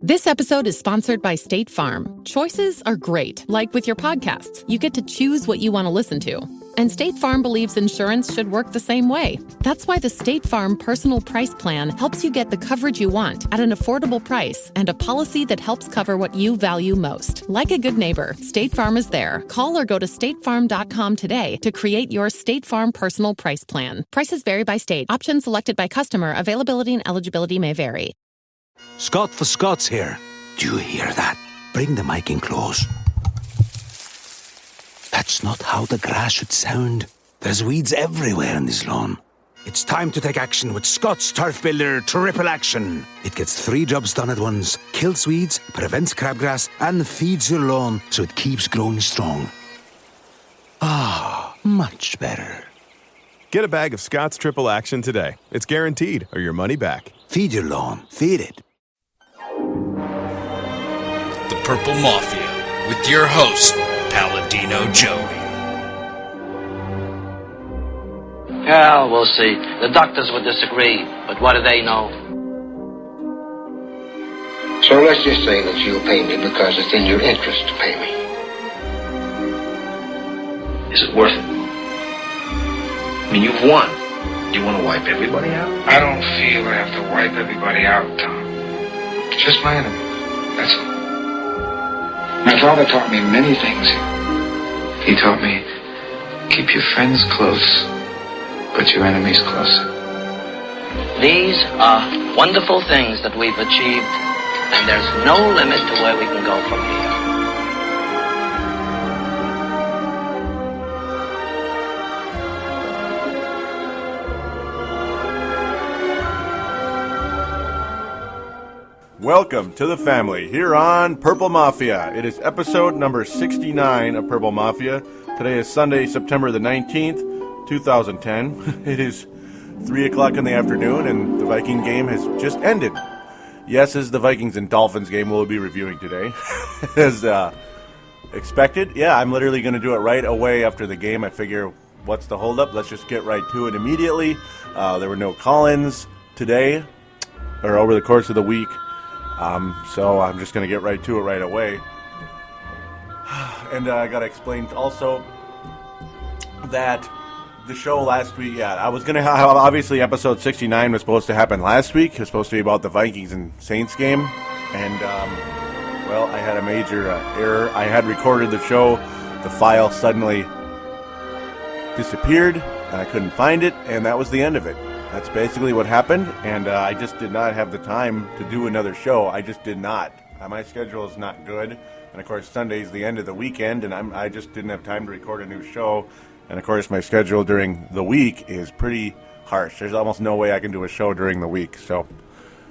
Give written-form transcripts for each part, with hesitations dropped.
This episode is sponsored by State Farm. Choices are great. Like with your podcasts, you get to choose what you want to listen to. And State Farm believes insurance should work the same way. That's why the State Farm Personal Price Plan helps you get the coverage you want at an affordable price and a policy that helps cover what you value most. Like a good neighbor, State Farm is there. Call or go to statefarm.com today to create your State Farm Personal Price Plan. Prices vary by state. Options selected by customer. Availability and eligibility may vary. Scott for Scots here. Do you hear that? Bring the mic in close. That's not how the grass should sound. There's weeds everywhere in this lawn. It's time to take action with Scott's Turf Builder Triple Action. It gets 3 jobs done at once. Kills weeds, prevents crabgrass, and feeds your lawn so it keeps growing strong. Ah, much better. Get a bag of Scott's Triple Action today. It's guaranteed, or your money back. Feed your lawn. Feed it. The Purple Mafia, with your host, Paladino Joey. Well, we'll see. The doctors would disagree, but what do they know? So let's just say that you'll pay me because it's in your interest to pay me. Is it worth it? I mean, you've won. Do you want to wipe everybody out? I don't feel I have to wipe everybody out, Tom. Just my enemies, that's all. My father taught me many things. He taught me, keep your friends close, but your enemies closer. These are wonderful things that we've achieved, and there's no limit to where we can go from here. Welcome to the family here on Purple Mafia. It is episode number 69 of Purple Mafia. Today is Sunday, September the 19th, 2010. It is 3 o'clock in the afternoon and the Viking game has just ended. Yes, this is the Vikings and Dolphins game we'll be reviewing today. As expected, yeah, I'm literally going to do it right away after the game. I figure, what's the holdup? Let's just get right to it immediately. There were no call-ins today or over the course of the week. So I'm just going to get right to it right away. And I got to explain also that the show last week, I was going to have, obviously episode 69 was supposed to happen last week. It was supposed to be about the Vikings and Saints game. And, well, I had a major error. I had recorded the show. The file suddenly disappeared, and I couldn't find it, and that was the end of it. That's basically what happened, and I just did not have the time to do another show. I just did not. My schedule is not good, and of course Sunday's the end of the weekend, and I just didn't have time to record a new show. And of course my schedule during the week is pretty harsh. There's almost no way I can do a show during the week, so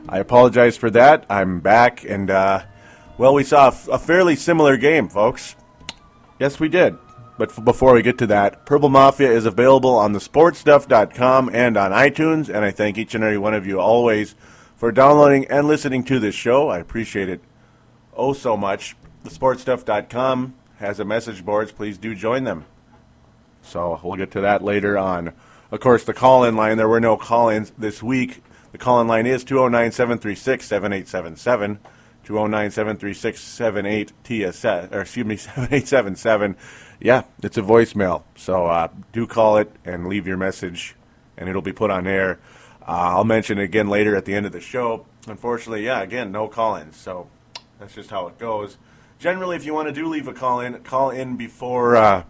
I apologize for that. I'm back, and well, we saw a fairly similar game, folks. Yes, we did. But before we get to that, Purple Mafia is available on thesportstuff.com and on iTunes, and I thank each and every one of you always for downloading and listening to this show. I appreciate it oh so much. Thesportstuff.com has a message boards. Please do join them. So we'll get to that later on. Of course, the call-in line, there were no call-ins this week. The call-in line is 209-736-7877. 209-736-78TSS, or excuse me, 7877. Yeah, it's a voicemail. So do call it and leave your message, and it'll be put on air. I'll mention it again later at the end of the show. Unfortunately, yeah, again, no call-ins. So that's just how it goes. Generally, if you want to leave a call in before,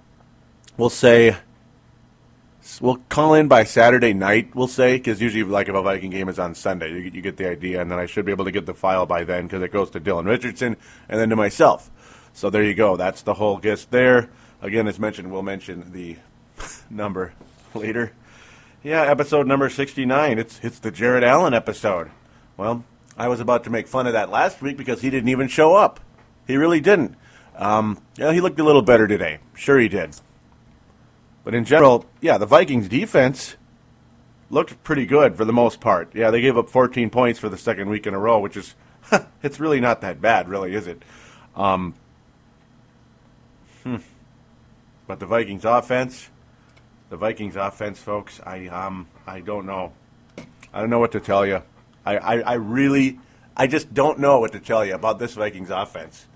we'll call in by Saturday night, we'll say, because usually, like, if a Viking game is on Sunday, you get the idea, and then I should be able to get the file by then, because it goes to Dylan Richardson, and then to myself. So there you go. That's the whole gist there. Again, as mentioned, we'll mention the number later. Yeah, episode number 69. It's the Jared Allen episode. Well, I was about to make fun of that last week, because he didn't even show up. He really didn't. Yeah, he looked a little better today. Sure he did. But in general, yeah, the Vikings defense looked pretty good for the most part. Yeah, they gave up 14 points for the second week in a row, which is, it's really not that bad, really, is it? But the Vikings offense, folks, I don't know. I don't know what to tell you. I really I just don't know what to tell you about this Vikings offense.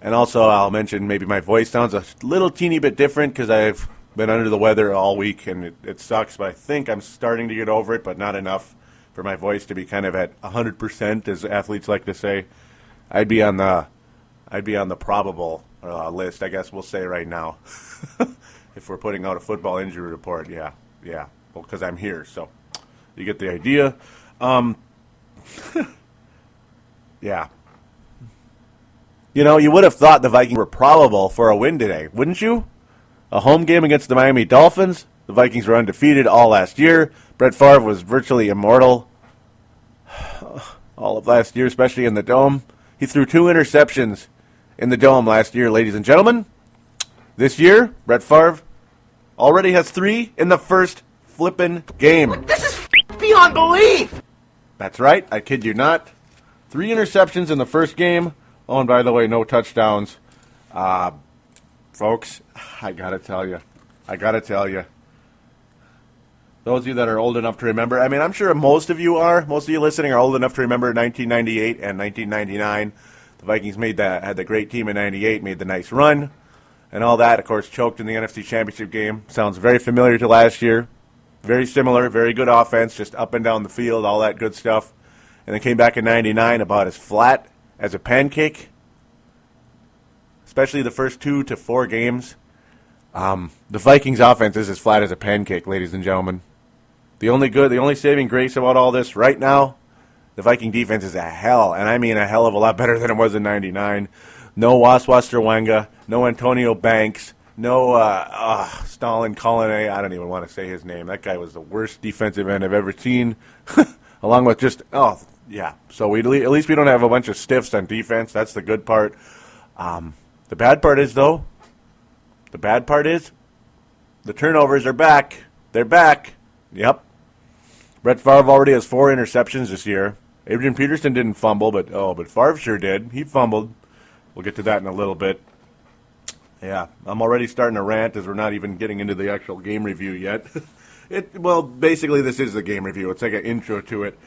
And also, I'll mention maybe my voice sounds a little teeny bit different because I've been under the weather all week, and it sucks, but I think I'm starting to get over it, but not enough for my voice to be kind of at 100%, as athletes like to say. I'd be on the probable list, I guess we'll say right now, if we're putting out a football injury report. Yeah, well, because I'm here, so you get the idea. Yeah. You know, you would have thought the Vikings were probable for a win today, wouldn't you? A home game against the Miami Dolphins. The Vikings were undefeated all last year. Brett Favre was virtually immortal all of last year, especially in the Dome. He threw 2 interceptions in the Dome last year, ladies and gentlemen. This year, Brett Favre already has 3 in the first flippin' game. This is beyond belief! That's right, I kid you not. 3 interceptions in the first game. Oh, and by the way, no touchdowns. Folks, I gotta tell you. Those of you that are old enough to remember, I mean, I'm sure most of you listening are old enough to remember 1998 and 1999. The Vikings had the great team in 98, made the nice run, and all that. Of course, choked in the NFC Championship game. Sounds very familiar to last year. Very similar, very good offense, just up and down the field, all that good stuff. And then came back in 99 about as flat as a pancake, especially the first 2 to 4 games. The Vikings offense is as flat as a pancake, ladies and gentlemen. The only saving grace about all this right now, the Viking defense is a hell, and I mean a hell of a lot better than it was in 99. No Waswaster Wenga, no Antonio Banks, no Stalin Colonnade. I don't even want to say his name. That guy was the worst defensive end I've ever seen, along with just, yeah. So at least we don't have a bunch of stiffs on defense. That's the good part. The bad part is the turnovers are back. They're back. Yep. Brett Favre already has 4 interceptions this year. Adrian Peterson didn't fumble, but Favre sure did. He fumbled. We'll get to that in a little bit. Yeah, I'm already starting to rant as we're not even getting into the actual game review yet. Basically this is the game review. It's like an intro to it.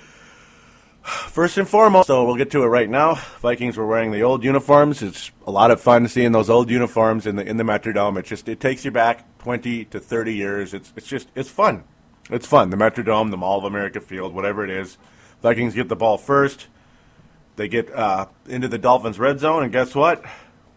First and foremost, so we'll get to it right now. Vikings were wearing the old uniforms. It's a lot of fun seeing those old uniforms in the Metrodome. It takes you back 20 to 30 years. It's fun. It's fun. The Metrodome, the Mall of America Field, whatever it is. Vikings get the ball first. They get into the Dolphins' red zone, and guess what?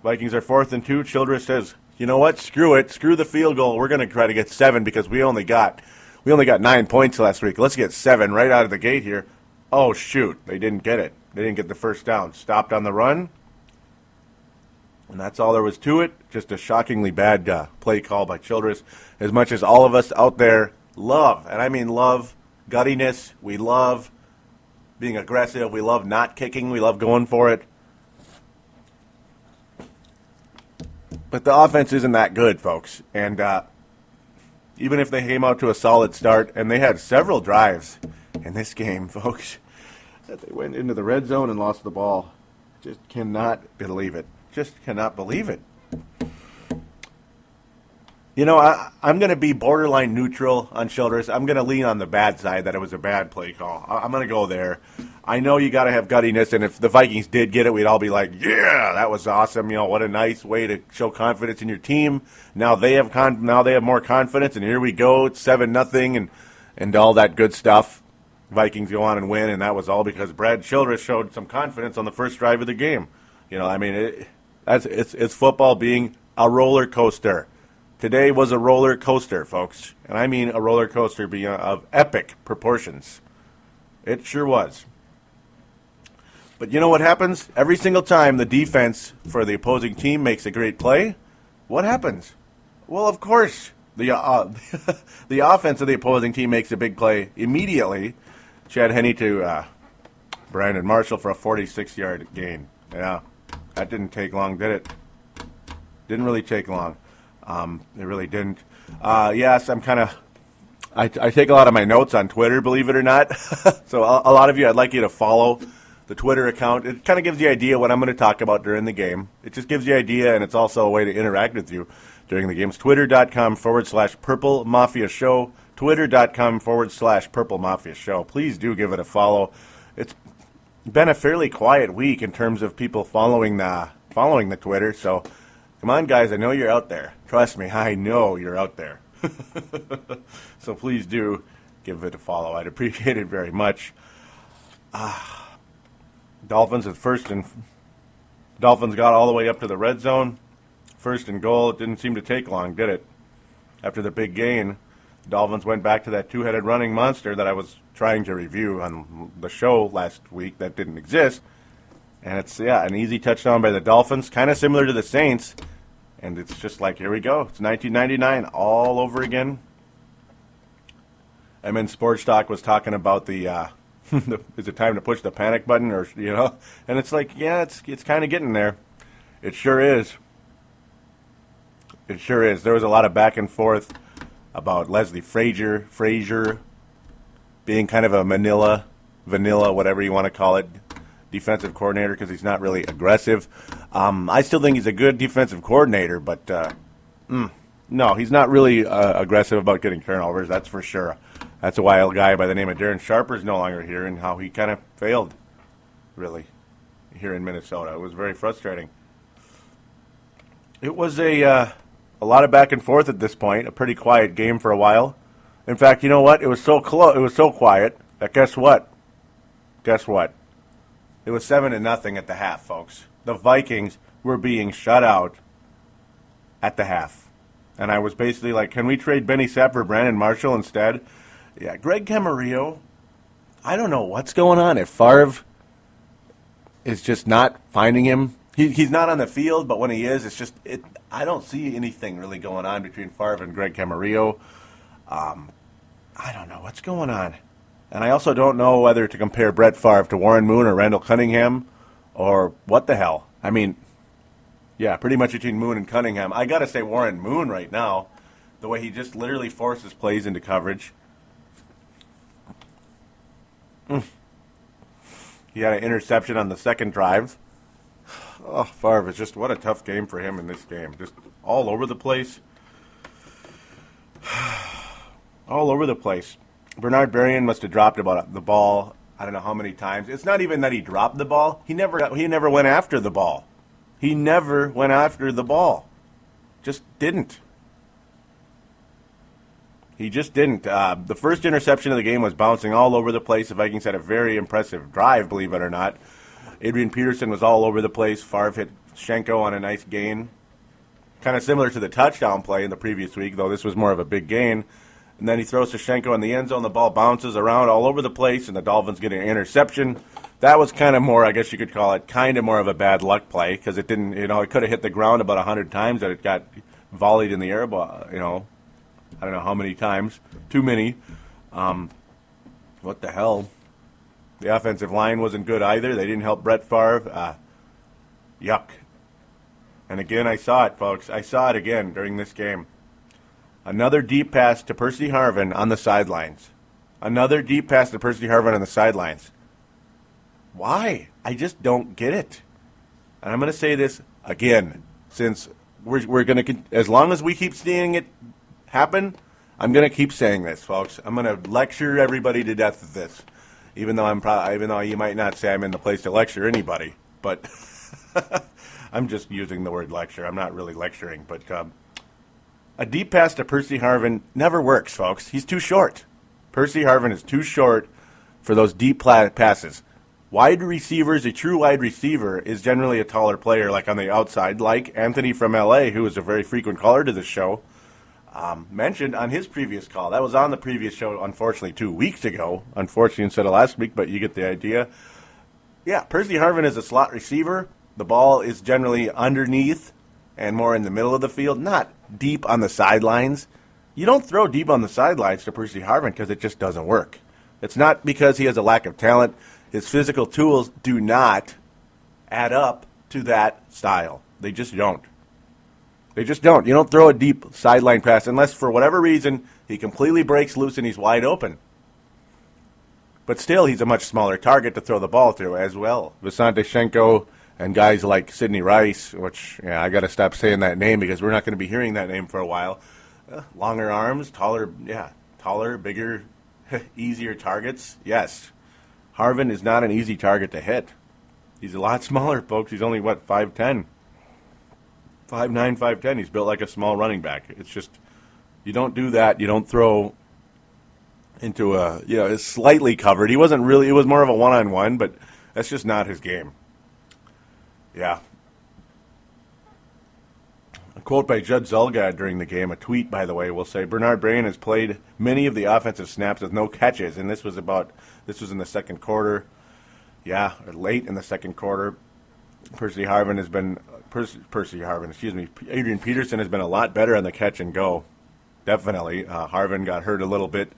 Vikings are 4th and 2. Childress says, you know what? Screw it. Screw the field goal. We're going to try to get 7 because we only got 9 points last week. Let's get 7 right out of the gate here. Oh, shoot. They didn't get it. They didn't get the first down. Stopped on the run. And that's all there was to it. Just a shockingly bad play call by Childress. As much as all of us out there love, and I mean love, guttiness. We love being aggressive. We love not kicking. We love going for it. But the offense isn't that good, folks. And even if they came out to a solid start, and they had several drives in this game, folks, that they went into the red zone and lost the ball. Just cannot believe it. Just cannot believe it. You know, I'm going to be borderline neutral on Childress. I'm going to lean on the bad side that it was a bad play call. I'm going to go there. I know you got to have guttiness, and if the Vikings did get it, we'd all be like, yeah, that was awesome. You know, what a nice way to show confidence in your team. Now they have more confidence, and here we go. It's 7-0 and all that good stuff. Vikings go on and win, and that was all because Brad Childress showed some confidence on the first drive of the game. You know, I mean, it's football being a roller coaster. Today was a roller coaster, folks, and I mean a roller coaster of epic proportions. It sure was. But you know what happens? Every single time the defense for the opposing team makes a great play, what happens? Well, of course, the offense of the opposing team makes a big play immediately. Chad Henne to Brandon Marshall for a 46-yard gain. Yeah, that didn't take long, did it? Didn't really take long. It really didn't. Yes, I take a lot of my notes on Twitter, believe it or not. So a lot of you, I'd like you to follow the Twitter account. It kind of gives you an idea what I'm going to talk about during the game. It just gives you an idea, and it's also a way to interact with you during the games. Twitter.com/Purple Mafia Show. Twitter.com/Purple Mafia Show. Please do give it a follow. been a fairly quiet week in terms of people following the Twitter. So, come on, guys, I know you're out there. Trust me, I know you're out there. So please do give it a follow. I'd appreciate it very much. Dolphins got all the way up to the red zone. First and goal. It didn't seem to take long, did it? After the big gain, Dolphins went back to that two-headed running monster that I was trying to review on the show last week that didn't exist. And it's, an easy touchdown by the Dolphins, kind of similar to the Saints. And it's just like, here we go. It's 1999 all over again. And then Sports Talk was talking about the is it time to push the panic button, or And it's like, it's kind of getting there. It sure is. It sure is. There was a lot of back and forth about Leslie Frazier being kind of a vanilla, whatever you want to call it, defensive coordinator, because he's not really aggressive. I still think he's a good defensive coordinator, but no, he's not really aggressive about getting turnovers, that's for sure. That's why a guy by the name of Darren Sharper is no longer here, and how he kind of failed, really, here in Minnesota. It was very frustrating. It was a lot of back and forth at this point, a pretty quiet game for a while. In fact, you know what? It was so close. It was so quiet that guess what? Guess what? It was 7-0 at the half, folks. The Vikings were being shut out at the half. And I was basically like, can we trade Benny Sapp for Brandon Marshall instead? Yeah, Greg Camarillo, I don't know what's going on. If Favre is just not finding him, he's not on the field, but when he is, it's just, I don't see anything really going on between Favre and Greg Camarillo. I don't know what's going on. And I also don't know whether to compare Brett Favre to Warren Moon or Randall Cunningham or what the hell. I mean, yeah, pretty much between Moon and Cunningham. I got to say Warren Moon right now, the way he just literally forces plays into coverage. He had an interception on the second drive. Oh, Favre is just, what a tough game for him in this game. Just all over the place. All over the place. Bernard Berrien must have dropped the ball, I don't know how many times. It's not even that he dropped the ball. He never went after the ball. He never went after the ball. Just didn't. He just didn't. The first interception of the game was bouncing all over the place. The Vikings had a very impressive drive, believe it or not. Adrian Peterson was all over the place. Favre hit Schenko on a nice gain. Kind of similar to the touchdown play in the previous week, though this was more of a big gain. And then he throws to Schenko in the end zone. The ball bounces around all over the place, and the Dolphins get an interception. That was kind of more, I guess you could call it, kind of more of a bad luck play, because it didn't, it could have hit the ground about 100 times that it got volleyed in the air, I don't know how many times. Too many. What the hell? The offensive line wasn't good either. They didn't help Brett Favre. Yuck. And again, I saw it, folks. I saw it again during this game. Another deep pass to Percy Harvin on the sidelines. Another deep pass to Percy Harvin on the sidelines. Why? I just don't get it. And I'm going to say this again, since we're going to, as long as we keep seeing it happen, I'm going to keep saying this, folks. I'm going to lecture everybody to death with this, even though you might not say I'm in the place to lecture anybody, but I'm just using the word lecture. I'm not really lecturing, but a deep pass to Percy Harvin never works, folks. He's too short. Percy Harvin is too short for those deep passes. Wide receivers, a true wide receiver, is generally a taller player, like on the outside, like Anthony from L.A., who is a very frequent caller to the show, mentioned on his previous call. That was on the previous show, unfortunately, 2 weeks ago. Unfortunately, instead of last week, but you get the idea. Yeah, Percy Harvin is a slot receiver. The ball is generally underneath and more in the middle of the field, not deep on the sidelines. You don't throw deep on the sidelines to Percy Harvin because it just doesn't work. It's not because he has a lack of talent. His physical tools do not add up to that style. They just don't. They just don't. You don't throw a deep sideline pass unless, for whatever reason, he completely breaks loose and he's wide open. But still, he's a much smaller target to throw the ball to as well. Visanthe Schenko and guys like Sidney Rice, which, I got to stop saying that name because we're not going to be hearing that name for a while. Longer arms, taller, bigger, easier targets, yes. Harvin is not an easy target to hit. He's a lot smaller, folks. He's only, 5'10"? 5'9", 5'10". He's built like a small running back. It's just, you don't do that. You don't throw into it's slightly covered. He wasn't really, it was more of a one-on-one, but that's just not his game. Yeah. A quote by Judd Zulgad during the game, a tweet, by the way, will say, Bernard Berrian has played many of the offensive snaps with no catches, and this was in the second quarter. Yeah, or late in the second quarter. Adrian Peterson has been a lot better on the catch and go. Definitely. Harvin got hurt a little bit,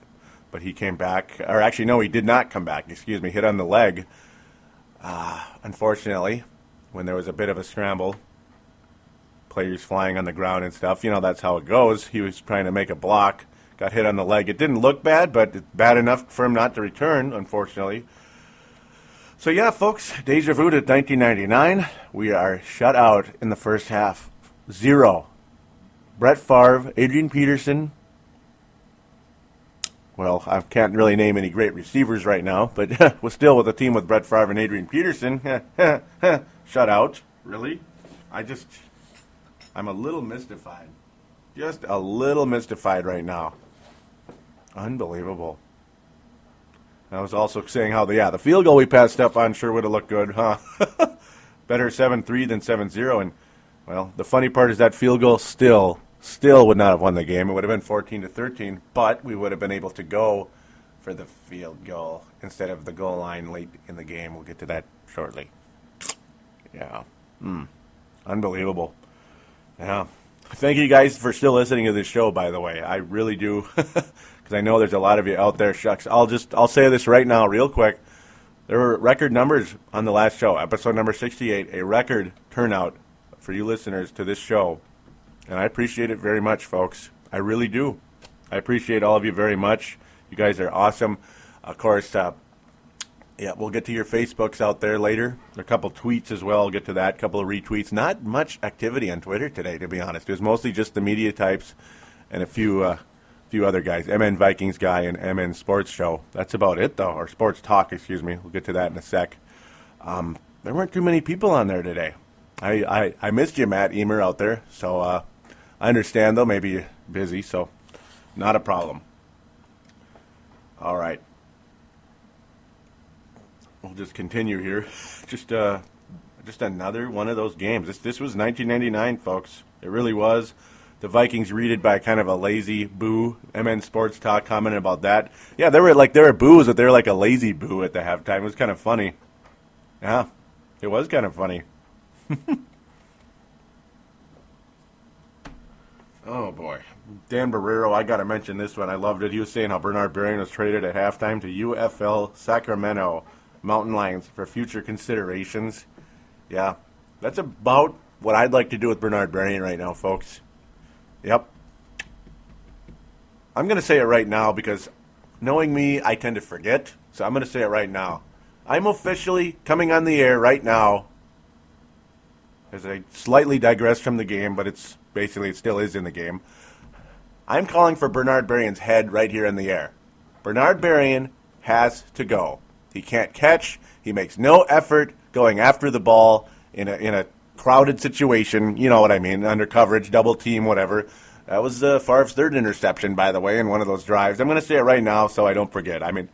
but he came back. Or actually, no, he did not come back. Hit on the leg. Unfortunately, when there was a bit of a scramble, players flying on the ground and stuff, that's how it goes. He was trying to make a block, got hit on the leg. It didn't look bad, but it's bad enough for him not to return, unfortunately. So yeah, folks, deja vu to 1999. We are shut out in the first half. 0. Brett Favre, Adrian Peterson. Well, I can't really name any great receivers right now, but we're still with a team with Brett Favre and Adrian Peterson. Shut out. Really? I'm a little mystified. Just a little mystified right now. Unbelievable. I was also saying how the field goal we passed up on sure would have looked good, huh? Better 7-3 than 7-0. And, well, the funny part is that field goal still would not have won the game. It would have been 14-13, but we would have been able to go for the field goal instead of the goal line late in the game. We'll get to that shortly. Yeah. Unbelievable. Yeah. Thank you guys for still listening to this show, by the way. I really do. Because I know there's a lot of you out there. Shucks, I'll say this right now real quick. There were record numbers on the last show, episode number 68, a record turnout for you listeners to this show. And I appreciate it very much, folks. I really do. I appreciate all of you very much. You guys are awesome. Of course, we'll get to your Facebooks out there later. There are a couple tweets as well. I'll get to that. A couple of retweets. Not much activity on Twitter today, to be honest. It was mostly just the media types and a few other guys. MN Vikings guy and MN Sports Show. That's about it, though. Or Sports Talk, excuse me. We'll get to that in a sec. There weren't too many people on there today. I missed you, Matt Emer, out there. So I understand, though. Maybe you're busy, so not a problem. All right. We'll just continue here. Just another one of those games. This was 1999, folks. It really was. The Vikings readed by kind of a lazy boo. MN Sports Talk commented about that. Yeah, there were boos, but they were like a lazy boo at the halftime. It was kind of funny. Yeah, it was kind of funny. Oh, boy. Dan Barrero, I got to mention this one. I loved it. He was saying how Bernard Berrian was traded at halftime to UFL Sacramento Mountain Lions for future considerations. Yeah, that's about what I'd like to do with Bernard Berrian right now, folks. Yep. I'm going to say it right now because knowing me, I tend to forget. So I'm going to say it right now. I'm officially coming on the air right now as I slightly digress from the game, but it still is in the game. I'm calling for Bernard Berrian's head right here in the air. Bernard Berrian has to go. He can't catch. He makes no effort going after the ball in a crowded situation. You know what I mean, under coverage, double team, whatever. That was Favre's third interception, by the way, in one of those drives. I'm going to say it right now so I don't forget. I mean,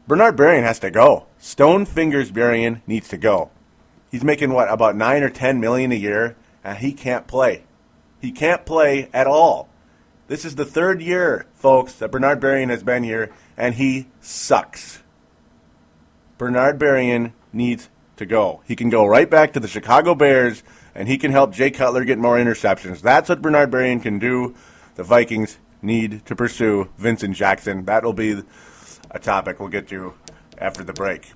Bernard Berrian has to go. Stone Fingers Berrian needs to go. He's making, about $9 or $10 million a year, and he can't play. He can't play at all. This is the third year, folks, that Bernard Berrian has been here, and he sucks. Bernard Berrian needs to go. He can go right back to the Chicago Bears, and he can help Jay Cutler get more interceptions. That's what Bernard Berrian can do. The Vikings need to pursue Vincent Jackson. That'll be a topic we'll get to after the break.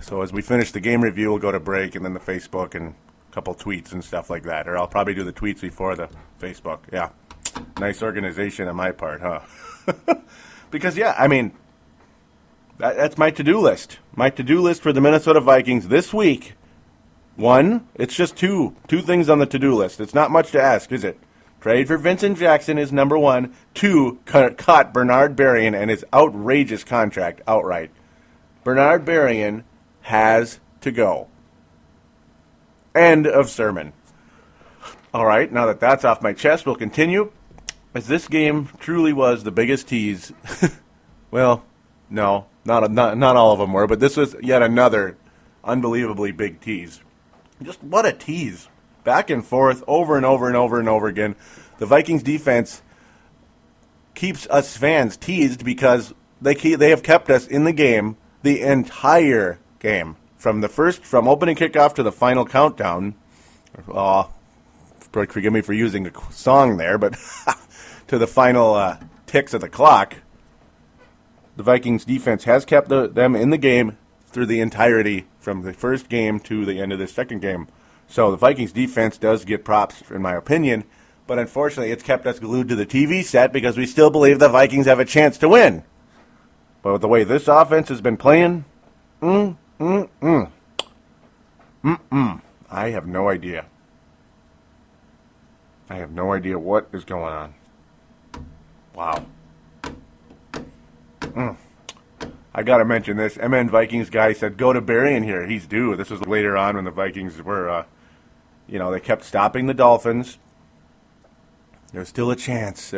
So as we finish the game review, we'll go to break, and then the Facebook and a couple tweets and stuff like that. Or I'll probably do the tweets before the Facebook. Yeah. Nice organization on my part, huh? Because, yeah, I mean, that's my to-do list. My to-do list for the Minnesota Vikings this week. One, it's just two things on the to-do list. It's not much to ask, is it? Trade for Vincent Jackson is number one. Two, cut Bernard Berrian and his outrageous contract outright. Bernard Berrien has to go. End of sermon. All right, now that that's off my chest, we'll continue. As this game truly was the biggest tease. Well, no, not all of them were, but this was yet another unbelievably big tease. Just what a tease. Back and forth, over and over and over and over again. The Vikings defense keeps us fans teased because they have kept us in the game the entire game. From opening kickoff to the final countdown. Forgive me for using a song there, but to the final ticks of the clock, the Vikings defense has kept them in the game through the entirety from the first game to the end of the second game. So the Vikings defense does get props, in my opinion, but unfortunately it's kept us glued to the TV set because we still believe the Vikings have a chance to win. But with the way this offense has been playing, I have no idea. I have no idea what is going on. Wow. I got to mention this. MN Vikings guy said, go to Berrien here. He's due. This was later on when the Vikings were, they kept stopping the Dolphins. There was still a chance.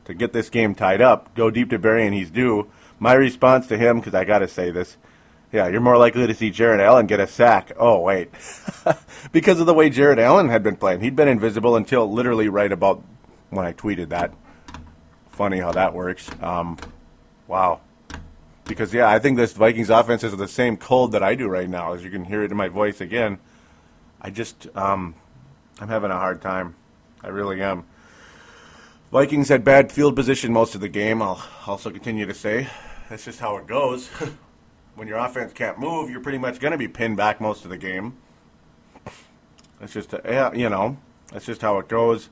To get this game tied up. Go deep to Berrien. He's due. My response to him, because I got to say this, yeah, you're more likely to see Jared Allen get a sack. Oh, wait. Because of the way Jared Allen had been playing. He'd been invisible until literally right about when I tweeted that. Funny how that works. Wow. Because, yeah, I think this Vikings offense is the same cold that I do right now. As you can hear it in my voice again. I just, I'm having a hard time. I really am. Vikings had bad field position most of the game. I'll also continue to say. That's just how it goes. When your offense can't move, you're pretty much going to be pinned back most of the game. That's just, that's just how it goes.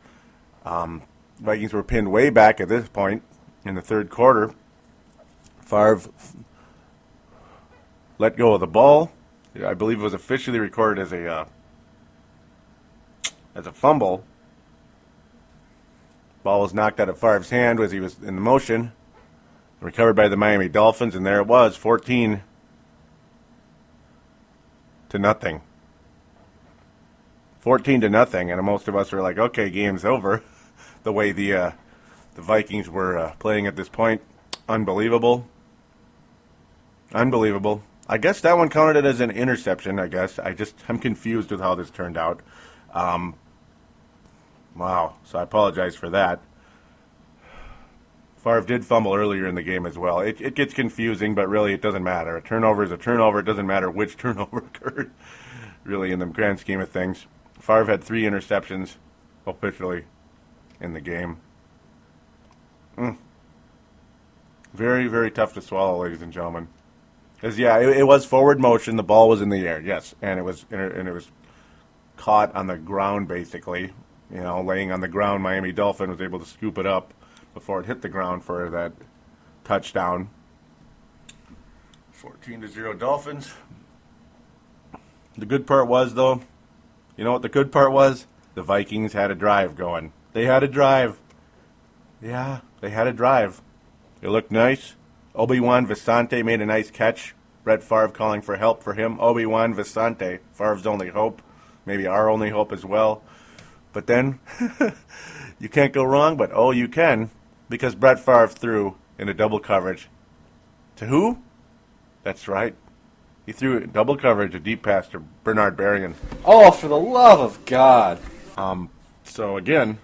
Vikings were pinned way back at this point in the third quarter. Favre let go of the ball. I believe it was officially recorded as a fumble. Ball was knocked out of Favre's hand as he was in the motion. Recovered by the Miami Dolphins, and there it was, 14-0. to nothing. 14-0, and most of us were like, okay, game's over. The way the Vikings were playing at this point, unbelievable. Unbelievable. I guess that one counted as an interception, I guess. I'm confused with how this turned out. Wow, so I apologize for that. Favre did fumble earlier in the game as well. It gets confusing, but really it doesn't matter. A turnover is a turnover. It doesn't matter which turnover occurred, really, in the grand scheme of things. Favre had 3 interceptions officially in the game. Very, very tough to swallow, ladies and gentlemen. Because, yeah, it was forward motion. The ball was in the air, yes. And it was caught on the ground, basically. You know, laying on the ground, Miami Dolphin was able to scoop it up before it hit the ground for that touchdown. 14-0 Dolphins. The good part was, though, you know what the good part was? The Vikings had a drive going. They had a drive. Yeah, they had a drive. It looked nice. Obi-Wan Visante made a nice catch. Brett Favre calling for help for him. Obi-Wan Visante, Favre's only hope. Maybe our only hope as well. But then, you can't go wrong, but oh, you can. Because Brett Favre threw in a double coverage. To who? That's right. He threw double coverage, a deep pass to Bernard Berrien. Oh, for the love of God. So again,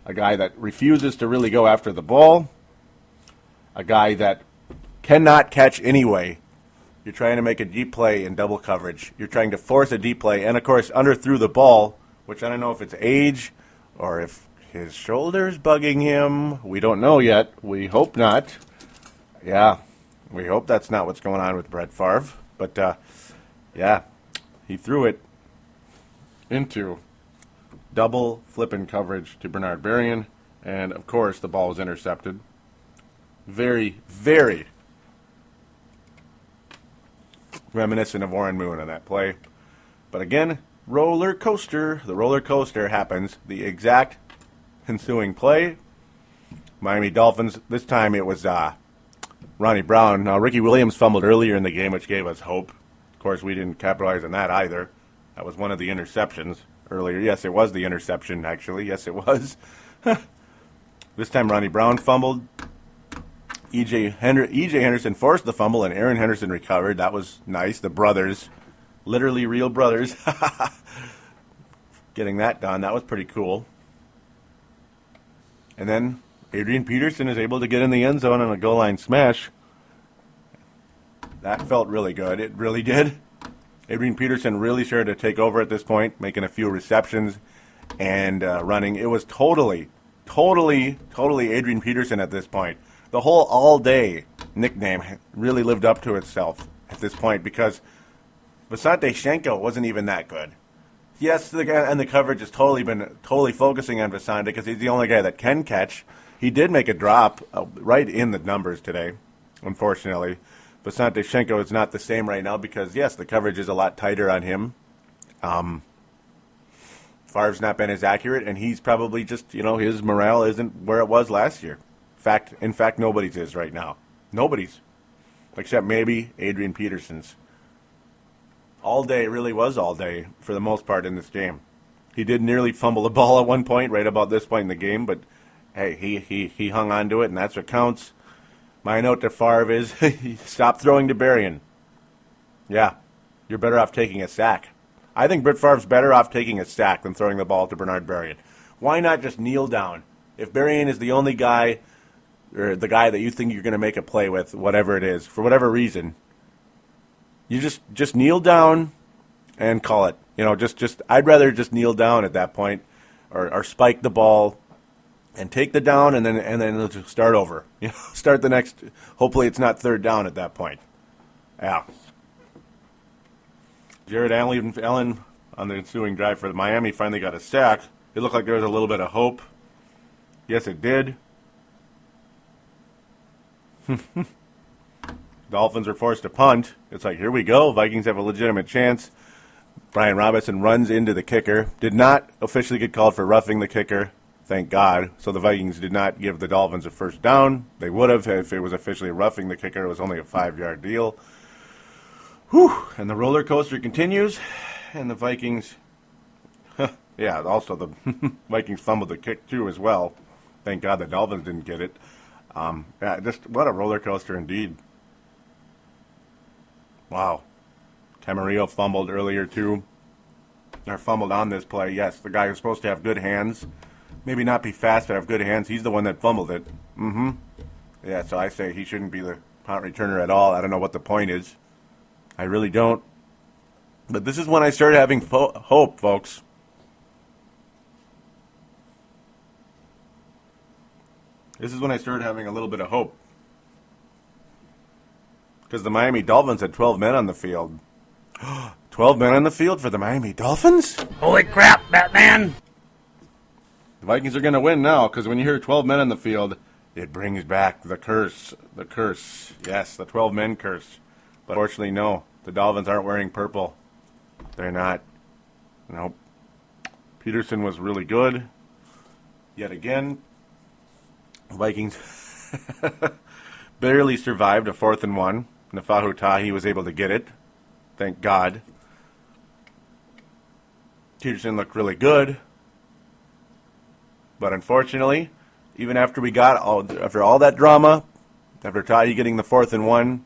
a guy that refuses to really go after the ball. A guy that cannot catch anyway. You're trying to make a deep play in double coverage. You're trying to force a deep play. And, of course, underthrew the ball, which I don't know if it's age or if his shoulder's bugging him. We don't know yet. We hope not. Yeah, we hope that's not what's going on with Brett Favre. But, yeah, he threw it into double flipping coverage to Bernard Berrien. And, of course, the ball was intercepted. Very, very reminiscent of Warren Moon on that play. But again, roller coaster. The roller coaster happens. The exact ensuing play. Miami Dolphins, this time it was Ronnie Brown. Now, Ricky Williams fumbled earlier in the game, which gave us hope. Of course, we didn't capitalize on that either. That was one of the interceptions earlier. Yes, it was the interception, actually. Yes, it was. This time, Ronnie Brown fumbled. E.J. Henderson forced the fumble, and Aaron Henderson recovered. That was nice. The brothers, literally real brothers, getting that done. That was pretty cool. And then Adrian Peterson is able to get in the end zone on a goal line smash. That felt really good. It really did. Adrian Peterson really started to take over at this point, making a few receptions and running. It was totally Adrian Peterson at this point. The whole all-day nickname really lived up to itself at this point because Visanthe Shenko wasn't even that good. Yes, the coverage has totally focusing on Visanthe because he's the only guy that can catch. He did make a drop right in the numbers today, unfortunately. Visanthe Shenko is not the same right now because, yes, the coverage is a lot tighter on him. Favre's not been as accurate, and he's probably just, his morale isn't where it was last year. In fact, nobody's is right now. Nobody's. Except maybe Adrian Peterson's. All day really was all day for the most part in this game. He did nearly fumble the ball at one point, right about this point in the game, but hey, he hung on to it, and that's what counts. My note to Favre is stop throwing to Berrien. Yeah, you're better off taking a sack. I think Brett Favre's better off taking a sack than throwing the ball to Bernard Berrien. Why not just kneel down? If Berrien is the only guy or the guy that you think you're going to make a play with, whatever it is, for whatever reason, you just kneel down and call it. I'd rather just kneel down at that point or spike the ball and take the down and then just start over. Start the next, hopefully it's not third down at that point. Yeah. Jared Allen on the ensuing drive for Miami finally got a sack. It looked like there was a little bit of hope. Yes, it did. Dolphins are forced to punt. It's like, here we go. Vikings have a legitimate chance. Brian Robinson runs into the kicker. Did not officially get called for roughing the kicker, thank God. So the Vikings did not give the Dolphins a first down. They would have if it was officially roughing the kicker. It was only a 5-yard deal. Whew. And the roller coaster continues. And the Vikings, also the Vikings fumbled the kick too as well. Thank God the Dolphins didn't get it. Just what a roller coaster indeed. Wow. Tamarillo fumbled earlier too. Or fumbled on this play. Yes, the guy who's supposed to have good hands. Maybe not be fast, but have good hands. He's the one that fumbled it. Yeah, so I say he shouldn't be the punt returner at all. I don't know what the point is. I really don't. But this is when I started having hope, folks. This is when I started having a little bit of hope. Because the Miami Dolphins had 12 men on the field. 12 men on the field for the Miami Dolphins? Holy crap, Batman! The Vikings are going to win now, because when you hear 12 men on the field, it brings back the curse. The curse. Yes, the 12-men curse. But unfortunately, no. The Dolphins aren't wearing purple. They're not. Nope. Peterson was really good. Yet again, Vikings barely survived a 4th and 1. Nafahu Tahi was able to get it. Thank God. Peterson looked really good. But unfortunately, even after after all that drama, after Tahi getting the 4th and 1,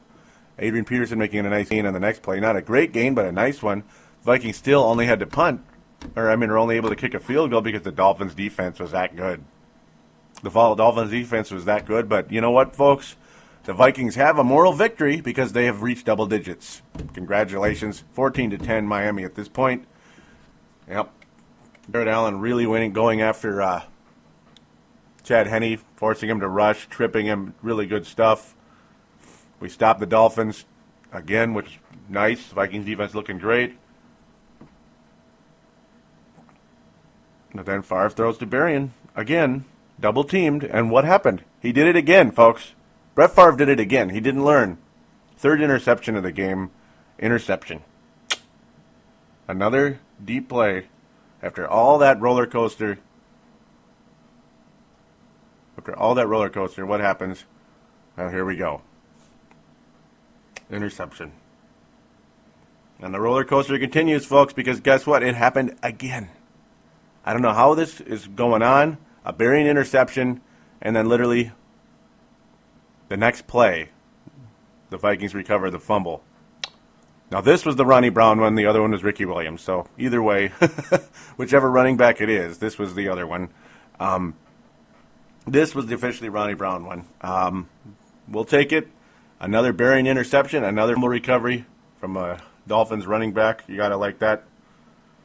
Adrian Peterson making a nice gain on the next play. Not a great gain, but a nice one. Vikings still only had to punt. Were only able to kick a field goal because the Dolphins' defense was that good. The Dolphins' defense was that good, but you know what, folks? The Vikings have a moral victory because they have reached double digits. Congratulations. 14-10 Miami at this point. Yep. Jared Allen really going after Chad Henne, forcing him to rush, tripping him. Really good stuff. We stopped the Dolphins again, which is nice. Vikings defense looking great. But then Favre throws to Berrien again, double teamed, and what happened? He did it again, folks. Brett Favre did it again. He didn't learn. 3rd interception of the game. Interception. Another deep play. After all that roller coaster. What happens? Well, here we go. Interception. And the roller coaster continues, folks, because guess what? It happened again. I don't know how this is going on. A burying interception, and then literally the next play, the Vikings recover the fumble. Now, this was the Ronnie Brown one. The other one was Ricky Williams. So, either way, whichever running back it is, this was the other one. This was the officially Ronnie Brown one. We'll take it. Another burying interception, another fumble recovery from a Dolphins running back. You got to like that.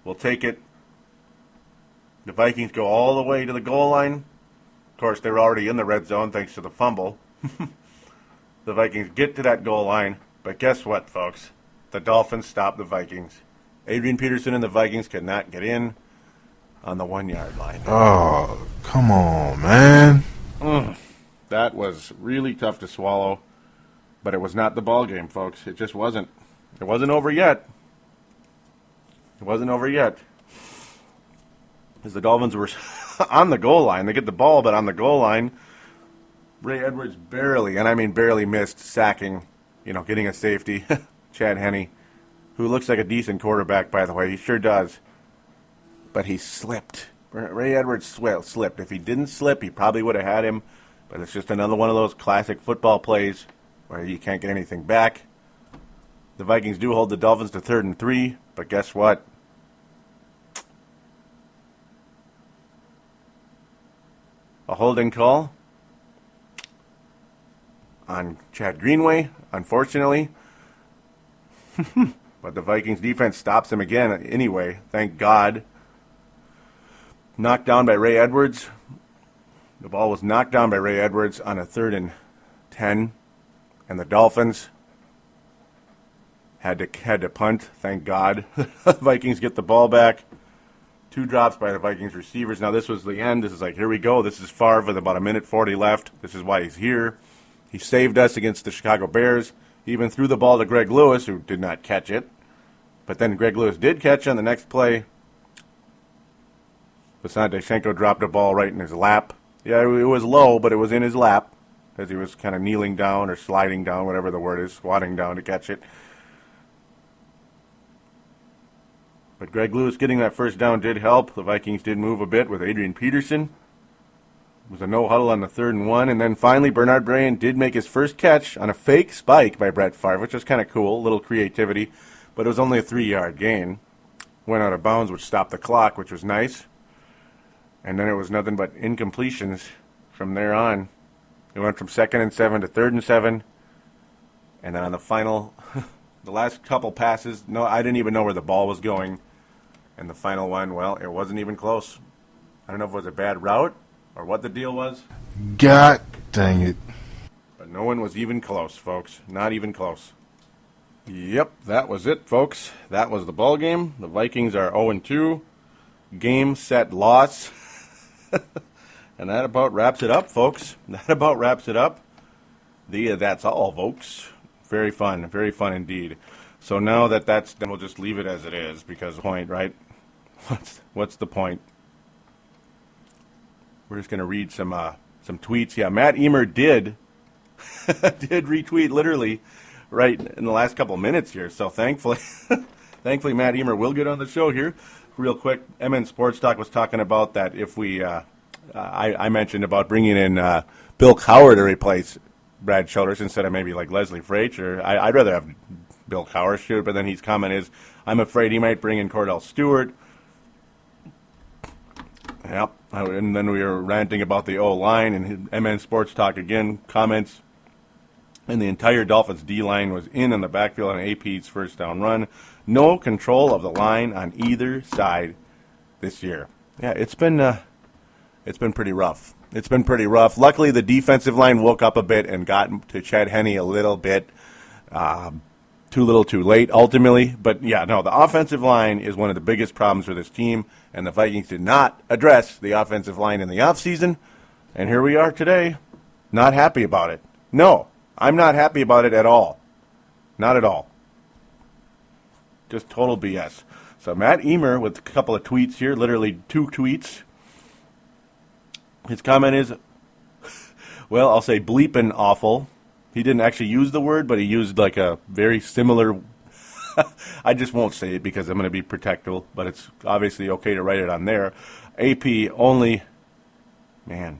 We'll take it. The Vikings go all the way to the goal line. Of course, they were already in the red zone thanks to the fumble. The Vikings get to that goal line. But guess what, folks? The Dolphins stop the Vikings. Adrian Peterson and the Vikings could not get in on the 1 yard line. Oh, come on, man. That was really tough to swallow. But it was not the ball game, folks. It just wasn't. It wasn't over yet. It wasn't over yet. As the Dolphins were on the goal line. They get the ball, but on the goal line, Ray Edwards barely, and I mean barely, missed sacking, getting a safety. Chad Henne, who looks like a decent quarterback, by the way. He sure does. But he slipped. Ray Edwards slipped. If he didn't slip, he probably would have had him. But it's just another one of those classic football plays where you can't get anything back. The Vikings do hold the Dolphins to 3rd and 3, but guess what? A holding call on Chad Greenway, unfortunately. But the Vikings defense stops him again anyway, thank God. Knocked down by Ray Edwards. The ball was knocked down by Ray Edwards on a 3rd and 10. And the Dolphins had to punt, thank God. The Vikings get the ball back. 2 drops by the Vikings receivers. Now, this was the end. This is like, here we go. This is Favre with about 1:40 left. This is why he's here. He saved us against the Chicago Bears. He even threw the ball to Greg Lewis, who did not catch it. But then Greg Lewis did catch it on the next play. Vasant Deshenko dropped a ball right in his lap. Yeah, it was low, but it was in his lap as he was kind of kneeling down or sliding down, whatever the word is, squatting down to catch it. But Greg Lewis getting that first down did help. The Vikings did move a bit with Adrian Peterson. It was a no-huddle on the 3rd and 1. And then finally, Bernard Bryan did make his first catch on a fake spike by Brett Favre, which was kind of cool, a little creativity. But it was only a 3-yard gain. Went out of bounds, which stopped the clock, which was nice. And then it was nothing but incompletions from there on. It went from 2nd and 7 to 3rd and 7. And then on the final, the last couple passes, no, I didn't even know where the ball was going. And the final one, well, it wasn't even close. I don't know if it was a bad route or what the deal was. God dang it. But no one was even close, folks. Not even close. Yep, that was it, folks. That was the ball game. The Vikings are 0-2. Game, set, loss. And that about wraps it up, folks. That about wraps it up. That's all, folks. Very fun indeed. So now that that's done, we'll just leave it as it is because point, right? What's the point? We're just going to read some tweets. Yeah, Matt Emer did retweet literally right in the last couple of minutes here. So thankfully, Matt Emer will get on the show here real quick. MN Sports Talk was talking about that if we, I mentioned about bringing in Bill Cowher to replace Brad Childress instead of maybe like Leslie Frazier. I'd rather have Bill Cowher shoot, but then his comment is, I'm afraid he might bring in Cordell Stewart. Yep. And then we were ranting about the O-line, and MN Sports Talk again comments, and the entire Dolphins D-line was in on the backfield on AP's first down run. No control of the line on either side this year. Yeah, it's been pretty rough. It's been pretty rough. Luckily, the defensive line woke up a bit and got to Chad Henne a little bit. Too little, too late, ultimately. But, yeah, no, the offensive line is one of the biggest problems for this team, and the Vikings did not address the offensive line in the offseason. And here we are today, not happy about it. No, I'm not happy about it at all. Not at all. Just total BS. So Matt Emer with a couple of tweets here, literally 2 tweets. His comment is, well, I'll say bleeping awful. He didn't actually use the word, but he used like a very similar. I just won't say it because I'm going to be protectful, but it's obviously okay to write it on there. AP only on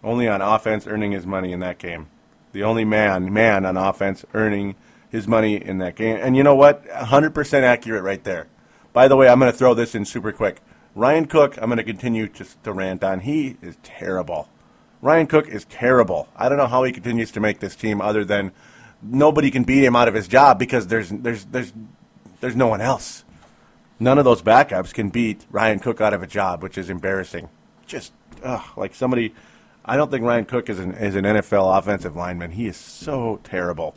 offense earning his money in that game. The only man on offense earning his money in that game. And you know what? 100% accurate right there. By the way, I'm going to throw this in super quick. Ryan Cook, I'm going to continue to rant on. He is terrible. Ryan Cook is terrible. I don't know how he continues to make this team other than nobody can beat him out of his job because there's no one else. None of those backups can beat Ryan Cook out of a job, which is embarrassing. Just like somebody. I don't think Ryan Cook is an NFL offensive lineman. He is so terrible.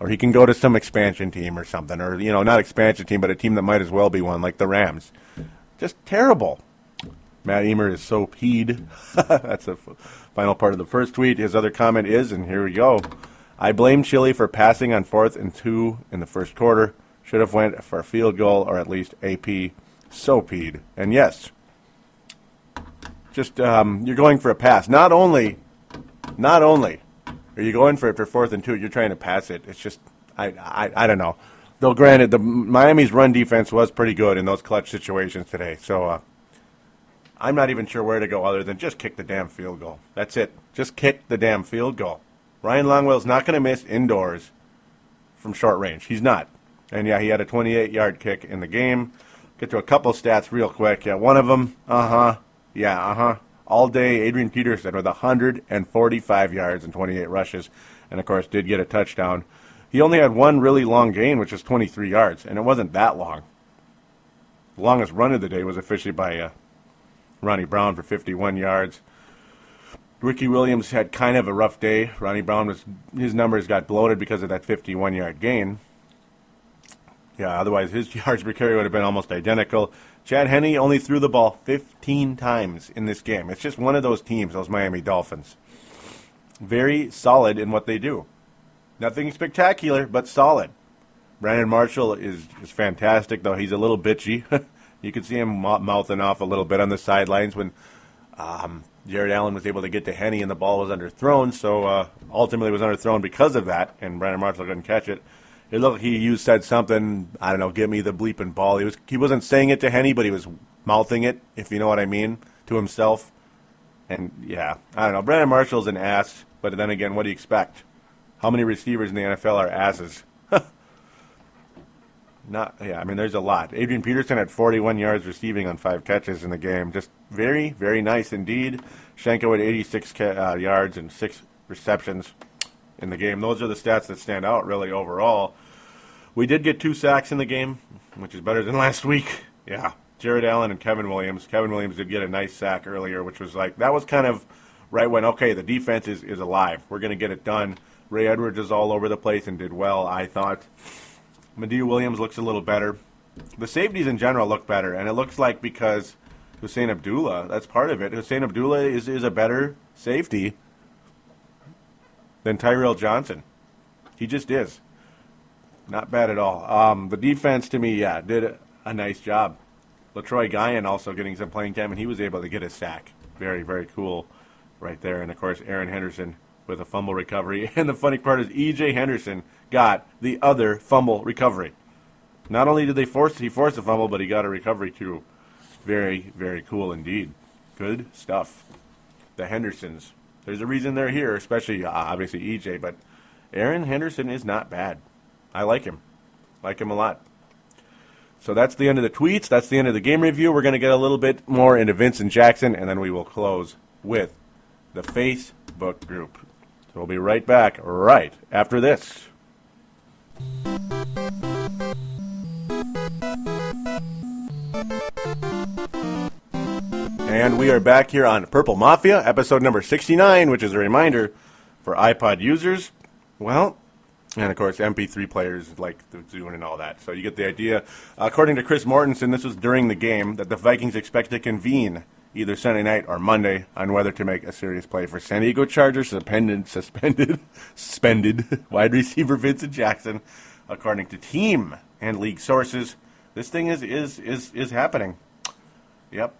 Or he can go to some expansion team or something, or not expansion team, but a team that might as well be one, like the Rams. Just terrible. Matt Emer is so peed. That's the final part of the first tweet. His other comment is, and here we go. I blame Chile for passing on 4th and 2 in the first quarter. Should have went for a field goal or at least AP. So peed. And yes, just you're going for a pass. Not only are you going for it for 4th and 2, you're trying to pass it. It's just I don't know. Though granted, the Miami's run defense was pretty good in those clutch situations today. So I'm not even sure where to go other than just kick the damn field goal. That's it. Just kick the damn field goal. Ryan Longwell's not going to miss indoors from short range. He's not. And, yeah, he had a 28-yard kick in the game. Get to a couple stats real quick. Yeah, one of them, all day, Adrian Peterson with 145 yards and 28 rushes. And, of course, did get a touchdown. He only had one really long gain, which was 23 yards, and it wasn't that long. The longest run of the day was officially by Ronnie Brown for 51 yards. Ricky Williams had kind of a rough day. Ronnie Brown, his numbers got bloated because of that 51-yard gain. Yeah, otherwise his yards per carry would have been almost identical. Chad Henne only threw the ball 15 times in this game. It's just one of those teams, those Miami Dolphins. Very solid in what they do. Nothing spectacular, but solid. Brandon Marshall is fantastic, though he's a little bitchy. You could see him mouthing off a little bit on the sidelines when Jared Allen was able to get to Henne and the ball was underthrown. So ultimately it was underthrown because of that, and Brandon Marshall couldn't catch it. It looked like he said something, I don't know, give me the bleeping ball. He wasn't saying it to Henne, but he was mouthing it, if you know what I mean, to himself. And, yeah, I don't know. Brandon Marshall's an ass, but then again, what do you expect? How many receivers in the NFL are asses? There's a lot. Adrian Peterson had 41 yards receiving on 5 catches in the game. Just very, very nice indeed. Schenko had 86 yards and 6 receptions in the game. Those are the stats that stand out, really, overall. We did get 2 sacks in the game, which is better than last week. Yeah, Jared Allen and Kevin Williams. Kevin Williams did get a nice sack earlier, which was like, that was kind of right when, okay, the defense is alive. We're going to get it done. Ray Edwards is all over the place and did well, I thought. Madieu Williams looks a little better. The safeties in general look better, and it looks like because Hussein Abdullah, that's part of it. Hussein Abdullah is a better safety than Tyrell Johnson. He just is. Not bad at all. The defense, to me, did a nice job. LaTroy Guion also getting some playing time, and he was able to get a sack. Very, very cool right there. And, of course, Aaron Henderson with a fumble recovery. And the funny part is E.J. Henderson got the other fumble recovery. Not only did he force a fumble, but he got a recovery too. Very, very cool indeed. Good stuff. The Hendersons. There's a reason they're here, especially, obviously, E.J., but Aaron Henderson is not bad. I like him. Like him a lot. So that's the end of the tweets. That's the end of the game review. We're going to get a little bit more into Vincent Jackson, and then we will close with the Facebook group. So we'll be right back right after this. And we are back here on Purple Mafia, episode number 69, which is a reminder for iPod users. Well, and of course, MP3 players like the Zune and all that. So you get the idea. According to Chris Mortensen, this was during the game, that the Vikings expect to convene either Sunday night or Monday on whether to make a serious play for San Diego Chargers suspended wide receiver Vincent Jackson. According to team and league sources, this thing is happening. Yep.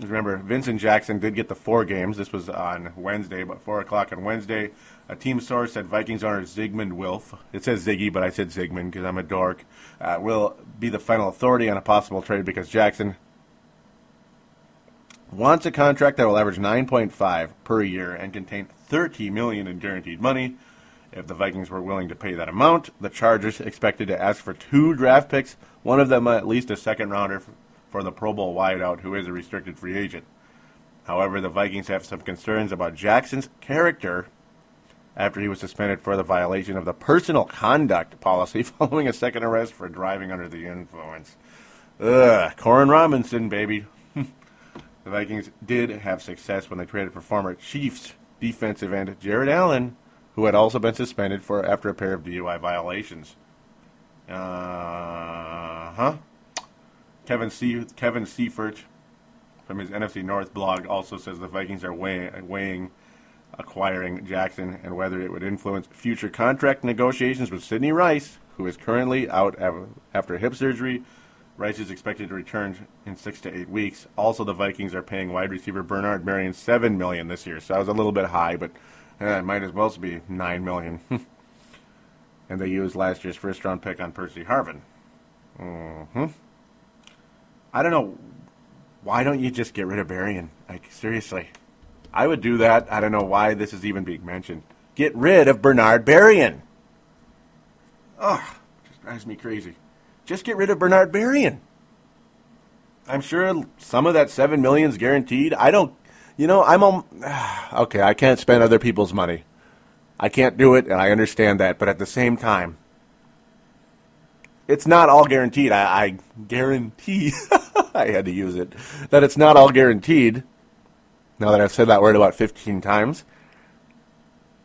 Remember, Vincent Jackson did get the 4 games. This was on Wednesday, about 4 o'clock on Wednesday. A team source said Vikings owner Zygmunt Wilf, it says Ziggy, but I said Zygmunt because I'm a dork, will be the final authority on a possible trade because Jackson wants a contract that will average 9.5 per year and contain $30 million in guaranteed money. If the Vikings were willing to pay that amount, the Chargers expected to ask for 2 draft picks, one of them at least a second-rounder for the Pro Bowl wideout, who is a restricted free agent. However, the Vikings have some concerns about Jackson's character after he was suspended for the violation of the personal conduct policy following a second arrest for driving under the influence. Corin Robinson, baby. The Vikings did have success when they traded for former Chiefs defensive end Jared Allen, who had also been suspended after a pair of DUI violations. Kevin Seifert from his NFC North blog also says the Vikings are weighing acquiring Jackson and whether it would influence future contract negotiations with Sidney Rice, who is currently out after hip surgery. Rice is expected to return in 6 to 8 weeks. Also, the Vikings are paying wide receiver Bernard Berrian $7 million this year, so that was a little bit high, but it might as well be $9 million. And they used last year's first-round pick on Percy Harvin. I don't know. Why don't you just get rid of Berrian? Like, seriously. I would do that. I don't know why this is even being mentioned. Get rid of Bernard Berrian. Ugh, just drives me crazy. Just get rid of Bernard Berrian. I'm sure some of that $7 million is guaranteed. Okay, I can't spend other people's money. I can't do it, and I understand that. But at the same time, it's not all guaranteed. I guarantee, I had to use it, that it's not all guaranteed. Now that I've said that word about 15 times.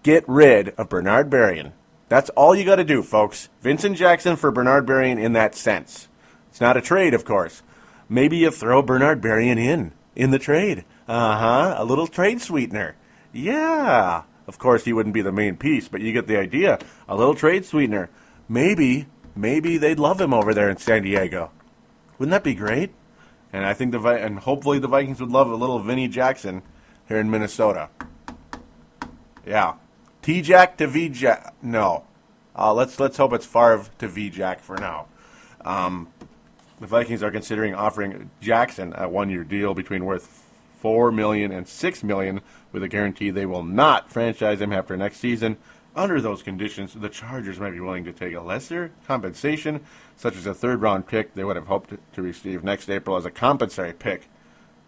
Get rid of Bernard Berrian. That's all you got to do, folks. Vincent Jackson for Bernard Berrian in that sense. It's not a trade, of course. Maybe you throw Bernard Berrian in the trade. A little trade sweetener. Yeah. Of course, he wouldn't be the main piece, but you get the idea. A little trade sweetener. Maybe they'd love him over there in San Diego. Wouldn't that be great? And I think and hopefully the Vikings would love a little Vinny Jackson here in Minnesota. Yeah. T-Jack to V-Jack. No. Let's hope it's Favre to V-Jack for now. The Vikings are considering offering Jackson a 1-year deal between worth $4 million and $6 million with a guarantee they will not franchise him after next season. Under those conditions, the Chargers might be willing to take a lesser compensation, such as a third-round pick they would have hoped to receive next April as a compensatory pick,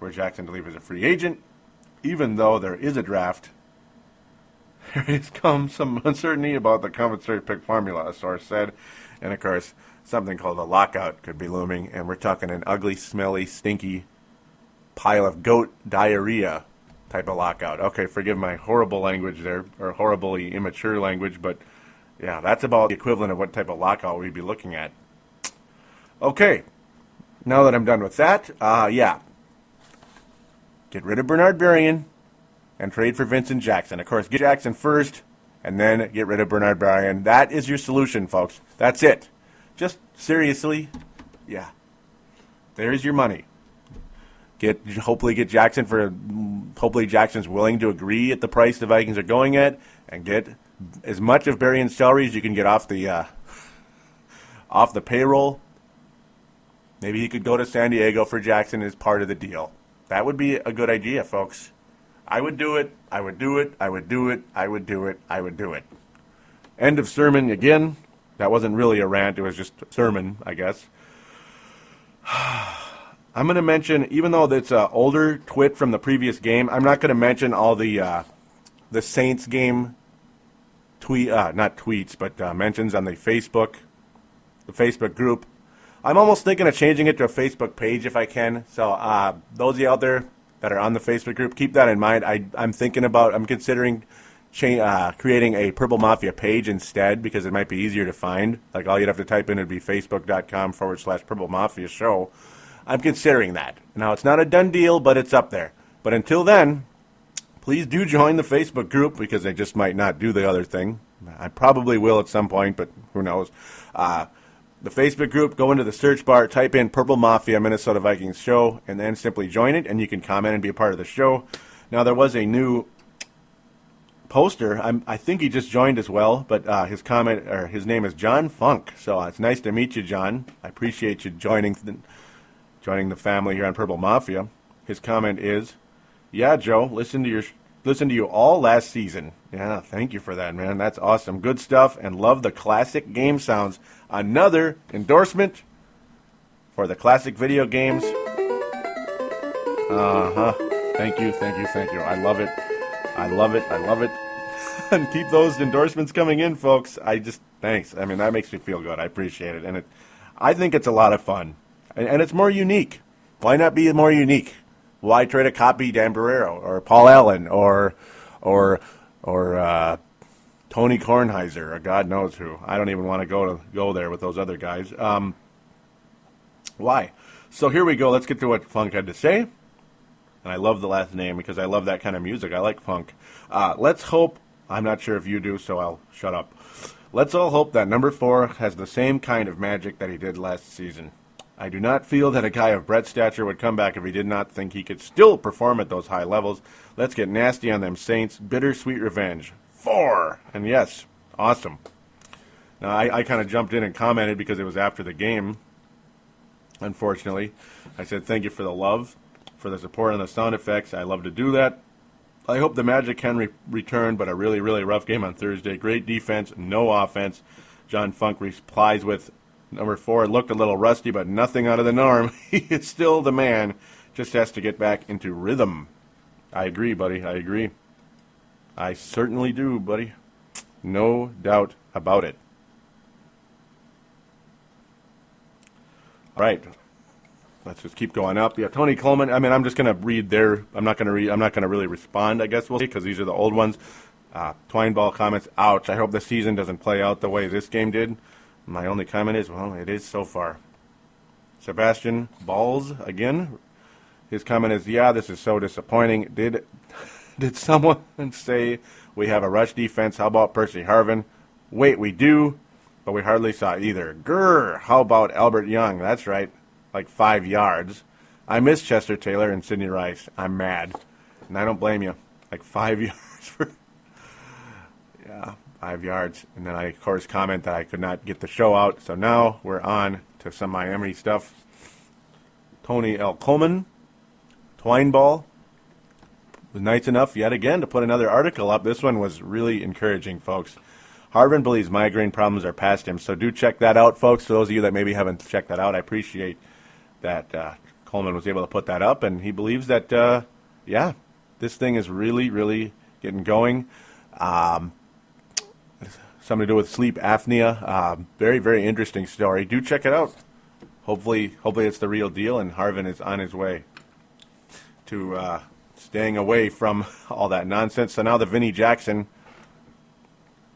were Jackson to leave as a free agent. Even though there is a draft, there has come some uncertainty about the compensatory pick formula, a source said. And, of course, something called a lockout could be looming, and we're talking an ugly, smelly, stinky pile of goat diarrhea type of lockout. Okay, forgive my horrible language there, or horribly immature language, but yeah, that's about the equivalent of what type of lockout we'd be looking at. Okay, now that I'm done with that, get rid of Bernard Berrian and trade for Vincent Jackson. Of course, get Jackson first, and then get rid of Bernard Berrian. That is your solution, folks. That's it. Just seriously, yeah. There's your money. Hopefully Jackson's willing to agree at the price the Vikings are going at, and get as much of Berrian's salary as you can get off the payroll. Maybe he could go to San Diego for Jackson as part of the deal. That would be a good idea, folks. I would do it. I would do it. I would do it. I would do it. I would do it. End of sermon again. That wasn't really a rant. It was just a sermon, I guess. I'm going to mention, even though it's an older twit from the previous game, I'm not going to mention all the Saints game not tweets, but mentions on the Facebook group. I'm almost thinking of changing it to a Facebook page if I can. So those of you out there that are on the Facebook group, keep that in mind. I'm considering creating a Purple Mafia page instead, because it might be easier to find. Like, all you'd have to type in would be facebook.com/Purple Mafia show. I'm considering that. Now, it's not a done deal, but it's up there. But until then, please do join the Facebook group, because I just might not do the other thing. I probably will at some point, but who knows. the Facebook group, go into the search bar, type in Purple Mafia Minnesota Vikings Show, and then simply join it, and you can comment and be a part of the show. Now, there was a new poster. I think he just joined as well, but his name is John Funk. So it's nice to meet you, John. I appreciate you joining the family here on Purple Mafia. His comment is, "Yeah, Joe, listen to you all last season." Yeah, thank you for that, man. That's awesome. Good stuff, and love the classic game sounds. Another endorsement for the classic video games. Thank you. I love it. And keep those endorsements coming in, folks. Thanks. I mean, that makes me feel good. I appreciate it. And I think it's a lot of fun. And it's more unique. Why not be more unique? Why try to copy Dan Barrero or Paul Allen or Tony Kornheiser or God knows who? I don't even want to go there with those other guys. Why? So here we go. Let's get to what Funk had to say. And I love the last name because I love that kind of music. I like funk. Let's hope, I'm not sure if you do, so I'll shut up. Let's all hope that number 4 has the same kind of magic that he did last season. I do not feel that a guy of Brett's stature would come back if he did not think he could still perform at those high levels. Let's get nasty on them Saints. Bittersweet revenge. 4. And yes, awesome. Now, I kind of jumped in and commented because it was after the game, unfortunately. I said thank you for the love, for the support and the sound effects. I love to do that. I hope the Magic can return, but a really, really rough game on Thursday. Great defense, no offense. John Funk replies with, number 4 looked a little rusty, but nothing out of the norm. He is still the man. Just has to get back into rhythm. I agree, buddy. I agree. I certainly do, buddy. No doubt about it. All right. Let's just keep going up. Yeah, Tony Coleman. I mean, I'm just going to read their. I'm not going to really respond, I guess we'll see, because these are the old ones. Twineball comments, ouch. I hope the season doesn't play out the way this game did. My only comment is, well, it is so far. Sebastian Balls, again. His comment is, yeah, this is so disappointing. Did someone say we have a rush defense? How about Percy Harvin? Wait, we do, but we hardly saw either. Grr, how about Albert Young? That's right, like 5 yards. I miss Chester Taylor and Sidney Rice. I'm mad, and I don't blame you. Like 5 yards for... Yeah, 5 yards. And then I, of course, comment that I could not get the show out. So now we're on to some Miami stuff. Tony L. Coleman, Twineball, was nice enough yet again to put another article up. This one was really encouraging, folks. Harvin believes migraine problems are past him. So do check that out, folks. For those of you that maybe haven't checked that out, I appreciate that Coleman was able to put that up. And he believes that, yeah, this thing is really, really getting going. Something to do with sleep apnea. Very, very interesting story. Do check it out. Hopefully it's the real deal, and Harvin is on his way to staying away from all that nonsense. So now the Vinnie Jackson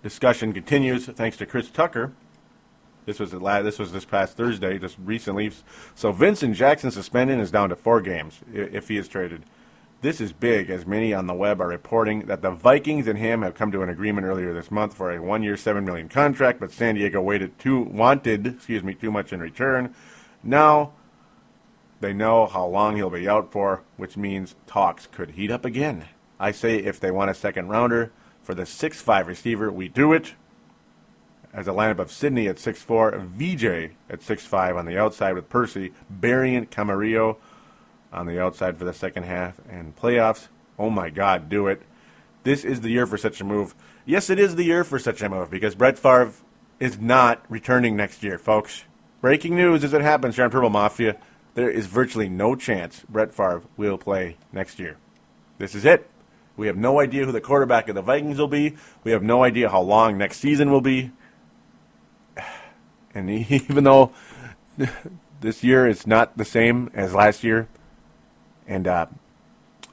discussion continues, thanks to Chris Tucker. This was this past Thursday, just recently. So Vincent Jackson suspended is down to 4 games if he is traded. This is big, as many on the web are reporting that the Vikings and him have come to an agreement earlier this month for a 1-year, $7 million contract, but San Diego wanted too much in return. Now they know how long he'll be out for, which means talks could heat up again. I say if they want a second rounder for the 6'5 receiver, we do it. As a lineup of Sidney at 6'4, VJ at 6'5 on the outside with Percy, Berrien, Camarillo on the outside for the second half and playoffs. Oh my God, do it. This is the year for such a move. Yes, it is the year for such a move because Brett Favre is not returning next year, folks. Breaking news as it happens here on Purple Mafia. There is virtually no chance Brett Favre will play next year. This is it. We have no idea who the quarterback of the Vikings will be. We have no idea how long next season will be. And even though this year is not the same as last year, and a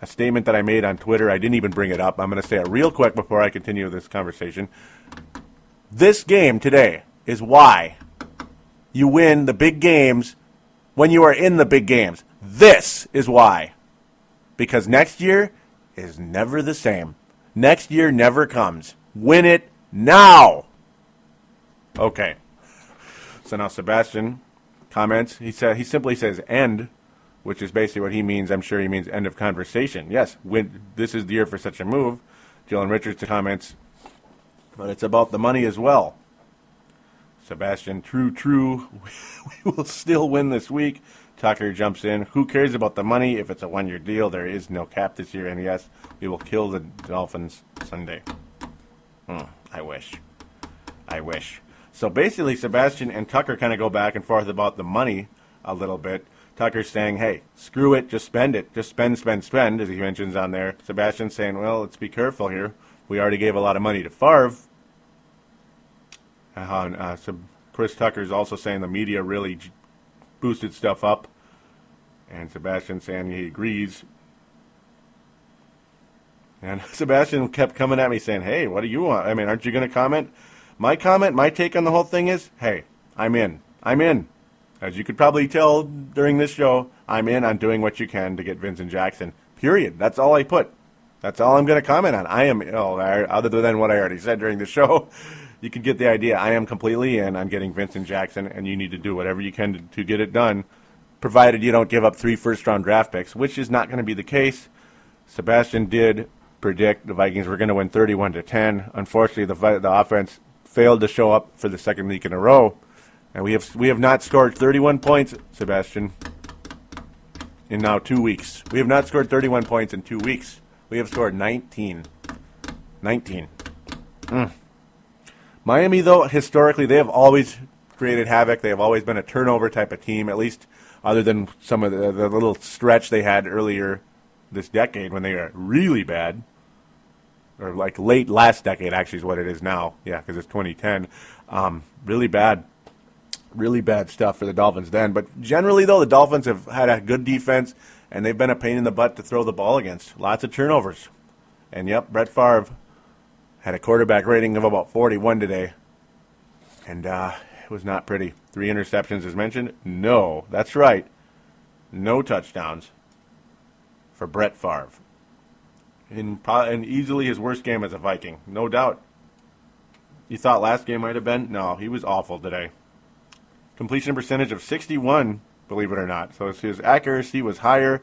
statement that I made on Twitter, I didn't even bring it up. I'm going to say it real quick before I continue this conversation. This game today is why you win the big games when you are in the big games. This is why. Because next year is never the same. Next year never comes. Win it now. Okay. So now Sebastian comments. He simply says end, which is basically what he means. I'm sure he means end of conversation. Yes, this is the year for such a move. Dylan Richards comments, but it's about the money as well. Sebastian, true. We will still win this week. Tucker jumps in. Who cares about the money if it's a one-year deal? There is no cap this year, and yes, we will kill the Dolphins Sunday. I wish. So basically, Sebastian and Tucker kind of go back and forth about the money a little bit. Tucker's saying, hey, screw it, just spend it. Just spend, as he mentions on there. Sebastian's saying, well, let's be careful here. We already gave a lot of money to Favre. So Chris Tucker's also saying the media really boosted stuff up. And Sebastian saying he agrees. And Sebastian kept coming at me saying, hey, what do you want? I mean, aren't you going to comment? My take on the whole thing is, hey, I'm in. As you could probably tell during this show, I'm in on doing what you can to get Vincent Jackson. Period. That's all I put. That's all I'm going to comment on. I am, other than what I already said during the show, you can get the idea. I am completely in on getting Vincent Jackson, and you need to do whatever you can to get it done, provided you don't give up 3 first-round draft picks, which is not going to be the case. Sebastian did predict the Vikings were going to win 31-10. Unfortunately, the offense failed to show up for the second week in a row, and we have not scored 31 points, Sebastian, in now 2 weeks. We have not scored 31 points in 2 weeks. We have scored 19. Miami, though, historically, they have always created havoc. They have always been a turnover type of team, at least other than some of the little stretch they had earlier this decade when they were really bad. Or like late last decade, actually, is what it is now. Yeah, because it's 2010. Really bad stuff for the Dolphins then. But generally, though, the Dolphins have had a good defense, and they've been a pain in the butt to throw the ball against. Lots of turnovers. And, yep, Brett Favre had a quarterback rating of about 41 today. And it was not pretty. 3 interceptions, as mentioned. No, that's right. No touchdowns for Brett Favre. And easily his worst game as a Viking. No doubt. You thought last game might have been? No, he was awful today. Completion percentage of 61, believe it or not. So his accuracy was higher,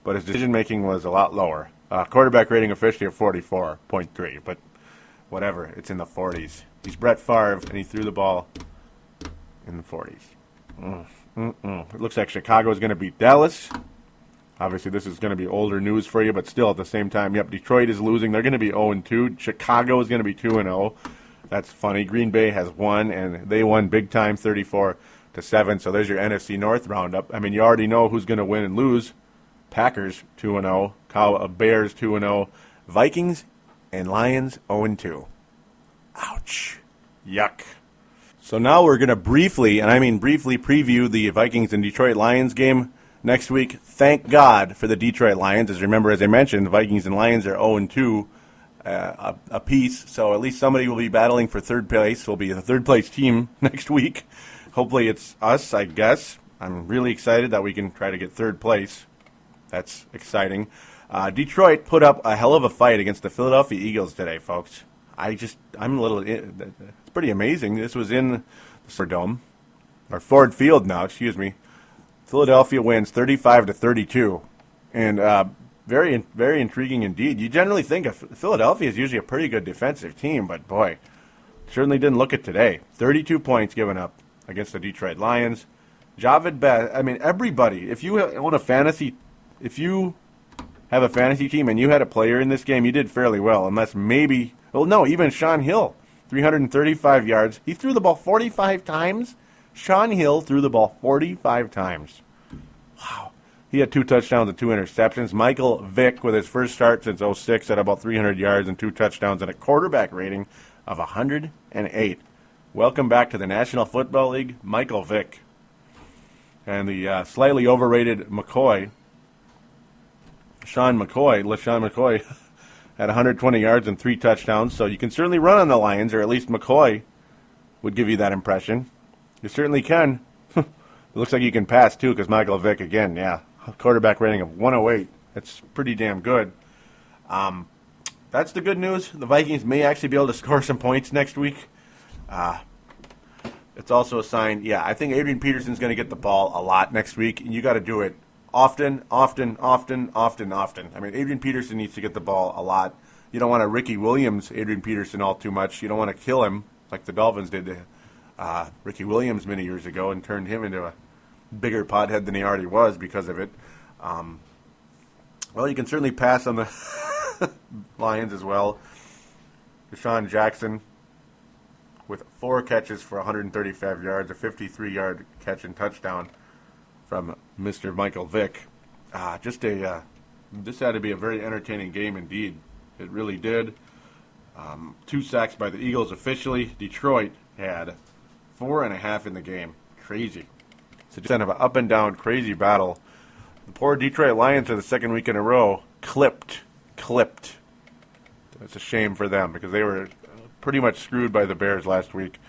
but his decision-making was a lot lower. Quarterback rating officially of 44.3, but whatever. It's in the 40s. He's Brett Favre, and he threw the ball in the 40s. It looks like Chicago is going to beat Dallas. Obviously, this is going to be older news for you, but still at the same time, yep, Detroit is losing. They're going to be 0-2. Chicago is going to be 2-0. That's funny. Green Bay has won, and they won big time, 34-7. So there's your NFC North roundup. I mean, you already know who's going to win and lose. Packers 2-0. Bears 2-0. Vikings and Lions 0-2. Ouch. Yuck. So now we're going to briefly, and I mean briefly, preview the Vikings and Detroit Lions game next week. Thank God for the Detroit Lions. As I mentioned, the Vikings and Lions are 0-2 apiece, so at least somebody will be battling for third place. We'll be the third-place team next week. Hopefully it's us, I guess. I'm really excited that we can try to get third place. That's exciting. Detroit put up a hell of a fight against the Philadelphia Eagles today, folks. It's pretty amazing. This was in the Ford Field now, excuse me. Philadelphia wins 35-32, and very, very intriguing indeed. You generally think of Philadelphia is usually a pretty good defensive team, but boy, certainly didn't look it today. 32 points given up against the Detroit Lions. Javid Best, I mean, everybody, if you have a fantasy team and you had a player in this game, you did fairly well, unless maybe, even Sean Hill, 335 yards. He threw the ball 45 times. Sean Hill threw the ball 45 times. Wow. He had 2 touchdowns and 2 interceptions. Michael Vick, with his first start since 2006, had about 300 yards and 2 touchdowns and a quarterback rating of 108. Welcome back to the National Football League, Michael Vick. And the slightly overrated LaShawn McCoy, had 120 yards and 3 touchdowns. So you can certainly run on the Lions, or at least McCoy would give you that impression. You certainly can. It looks like you can pass, too, because Michael Vick, again, quarterback rating of 108. That's pretty damn good. That's the good news. The Vikings may actually be able to score some points next week. it's also a sign, I think Adrian Peterson's going to get the ball a lot next week, and you got to do it often. I mean, Adrian Peterson needs to get the ball a lot. You don't want to Ricky Williams Adrian Peterson all too much. You don't want to kill him like the Dolphins did to Ricky Williams many years ago and turned him into a bigger pothead than he already was because of it. Well, you can certainly pass on the Lions as well. Deshaun Jackson with 4 catches for 135 yards, a 53-yard catch and touchdown from Mr. Michael Vick. This had to be a very entertaining game indeed. It really did. 2 sacks by the Eagles officially. Detroit had 4.5 in the game. Crazy. It's just kind of an up and down crazy battle. The poor Detroit Lions for the second week in a row clipped. It's a shame for them because they were pretty much screwed by the Bears last week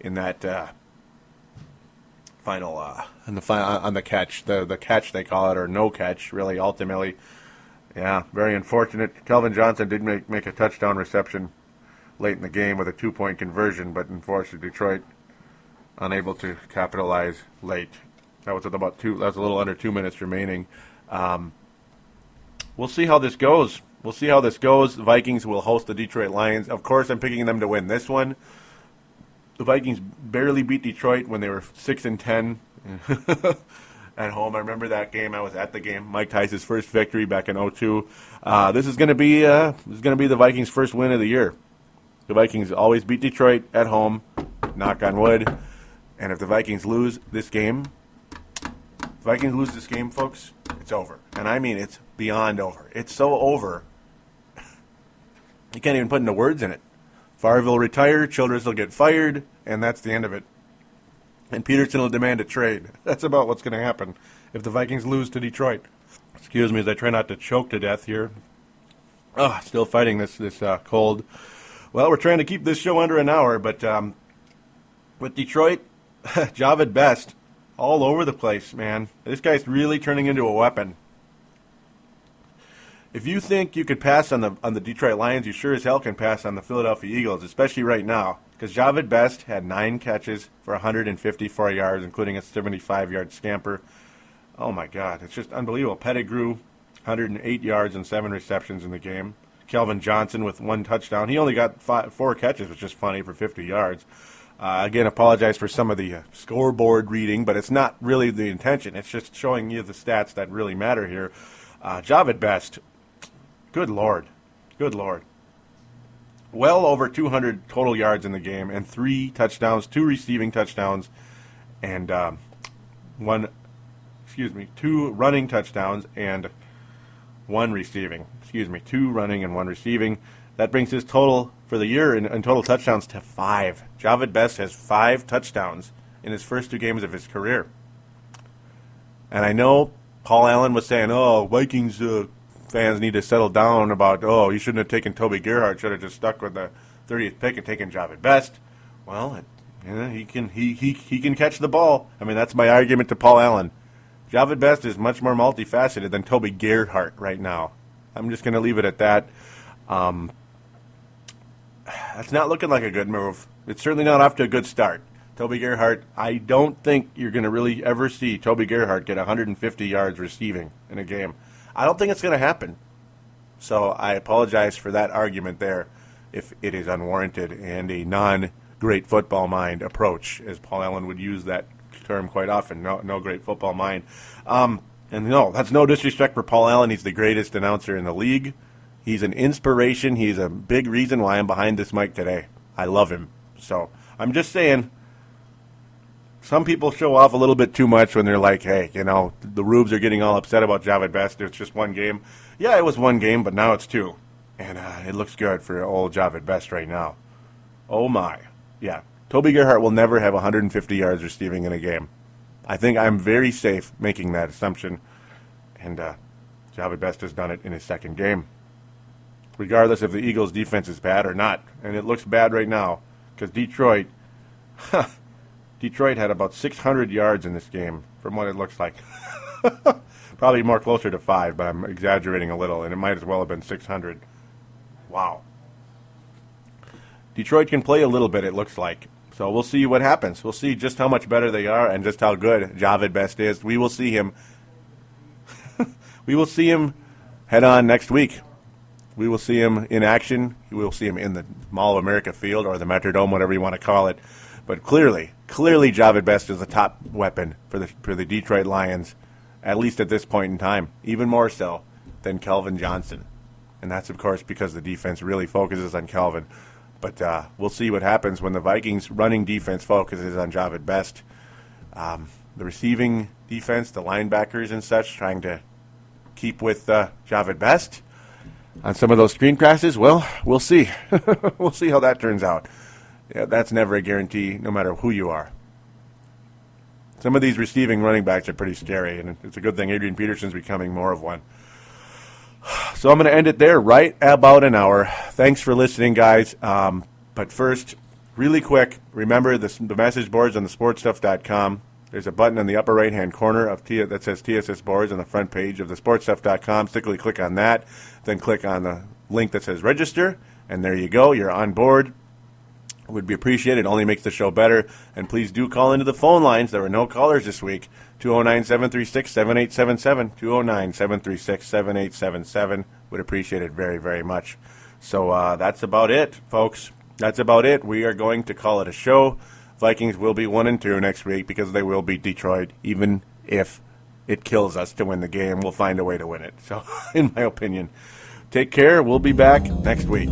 in that final on the catch, the catch they call it, or no catch really ultimately. Yeah, very unfortunate. Kelvin Johnson did make a touchdown reception late in the game with a 2-point conversion, but unfortunately Detroit unable to capitalize late. That was a little under 2 minutes remaining. We'll see how this goes. The Vikings will host the Detroit Lions. Of course, I'm picking them to win this one. The Vikings barely beat Detroit when they were 6-10 at home. I remember that game. I was at the game. Mike Tice's first victory back in 2002. This is going to be the Vikings' first win of the year. The Vikings always beat Detroit at home. Knock on wood. And if the Vikings lose this game, folks, it's over. And I mean, it's beyond over. It's so over. You can't even put into words in it. Favre will retire, Childress will get fired, and that's the end of it. And Peterson will demand a trade. That's about what's going to happen if the Vikings lose to Detroit. Excuse me as I try not to choke to death here. Still fighting this cold. Well, we're trying to keep this show under an hour, but with Detroit, Jahvid Best all over the place, man. This guy's really turning into a weapon. If you think you could pass on the Detroit Lions, you sure as hell can pass on the Philadelphia Eagles, especially right now, because Jahvid Best had 9 catches for 154 yards, including a 75-yard scamper. Oh, my God. It's just unbelievable. Pettigrew, 108 yards and 7 receptions in the game. Kelvin Johnson with 1 touchdown. He only got 4 catches, which is funny, for 50 yards. Again, apologize for some of the scoreboard reading, but it's not really the intention. It's just showing you the stats that really matter here. Jahvid Best, good Lord. Well over 200 total yards in the game and 3 touchdowns, 2 receiving touchdowns, and 2 running touchdowns and 1 receiving. 2 running and 1 receiving. That brings his total for the year in total touchdowns to 5. Jahvid Best has 5 touchdowns in his first 2 games of his career. And I know Paul Allen was saying, Vikings fans need to settle down about, you shouldn't have taken Toby Gerhart, should have just stuck with the 30th pick and taken Jahvid Best. Well, he can catch the ball. I mean, that's my argument to Paul Allen. Jahvid Best is much more multifaceted than Toby Gerhart right now. I'm just going to leave it at that. That's not looking like a good move. It's certainly not off to a good start. Toby Gerhart, I don't think you're going to really ever see Toby Gerhart get 150 yards receiving in a game. I don't think it's going to happen. So I apologize for that argument there if it is unwarranted and a non-great football mind approach, as Paul Allen would use that term quite often, no great football mind. And no, that's no disrespect for Paul Allen. He's the greatest announcer in the league. He's an inspiration. He's a big reason why I'm behind this mic today. I love him. So I'm just saying, some people show off a little bit too much when they're like, hey, the Rubes are getting all upset about Jahvid Best. It's just 1 game. Yeah, it was 1 game, but now it's 2. And it looks good for old Jahvid Best right now. Oh, my. Yeah. Toby Gerhart will never have 150 yards receiving in a game. I think I'm very safe making that assumption. And Jahvid Best has done it in his 2nd game. Regardless if the Eagles' defense is bad or not. And it looks bad right now because Detroit had about 600 yards in this game from what it looks like. Probably more closer to 5, but I'm exaggerating a little, and it might as well have been 600. Wow. Detroit can play a little bit, it looks like. So we'll see what happens. We'll see just how much better they are and just how good Jahvid Best is. We will see him. We will see him head on next week. We will see him in action. We will see him in the Mall of America field or the Metrodome, whatever you want to call it. But clearly Jahvid Best is the top weapon for the Detroit Lions, at least at this point in time, even more so than Calvin Johnson. And that's, of course, because the defense really focuses on Calvin. But we'll see what happens when the Vikings' running defense focuses on Jahvid Best. The receiving defense, the linebackers and such, trying to keep with Jahvid Best on some of those screen passes. Well, we'll see. We'll see how that turns out. Yeah, that's never a guarantee, no matter who you are. Some of these receiving running backs are pretty scary, and it's a good thing Adrian Peterson's becoming more of one. So I'm going to end it there, right about an hour. Thanks for listening, guys. But first, really quick, remember the message boards on thesportstuff.com. There's a button in the upper right-hand corner that says TSS Boards on the front page of thesportstuff.com. Simply click on that, then click on the link that says register, and there you go. You're on board. It would be appreciated. It only makes the show better. And please do call into the phone lines. There were no callers this week. 209-736-7877. 209-736-7877. Would appreciate it very, very much. So that's about it, folks. That's about it. We are going to call it a show. Vikings will be 1-2 next week because they will beat Detroit. Even if it kills us to win the game, we'll find a way to win it. So, in my opinion, take care. We'll be back next week.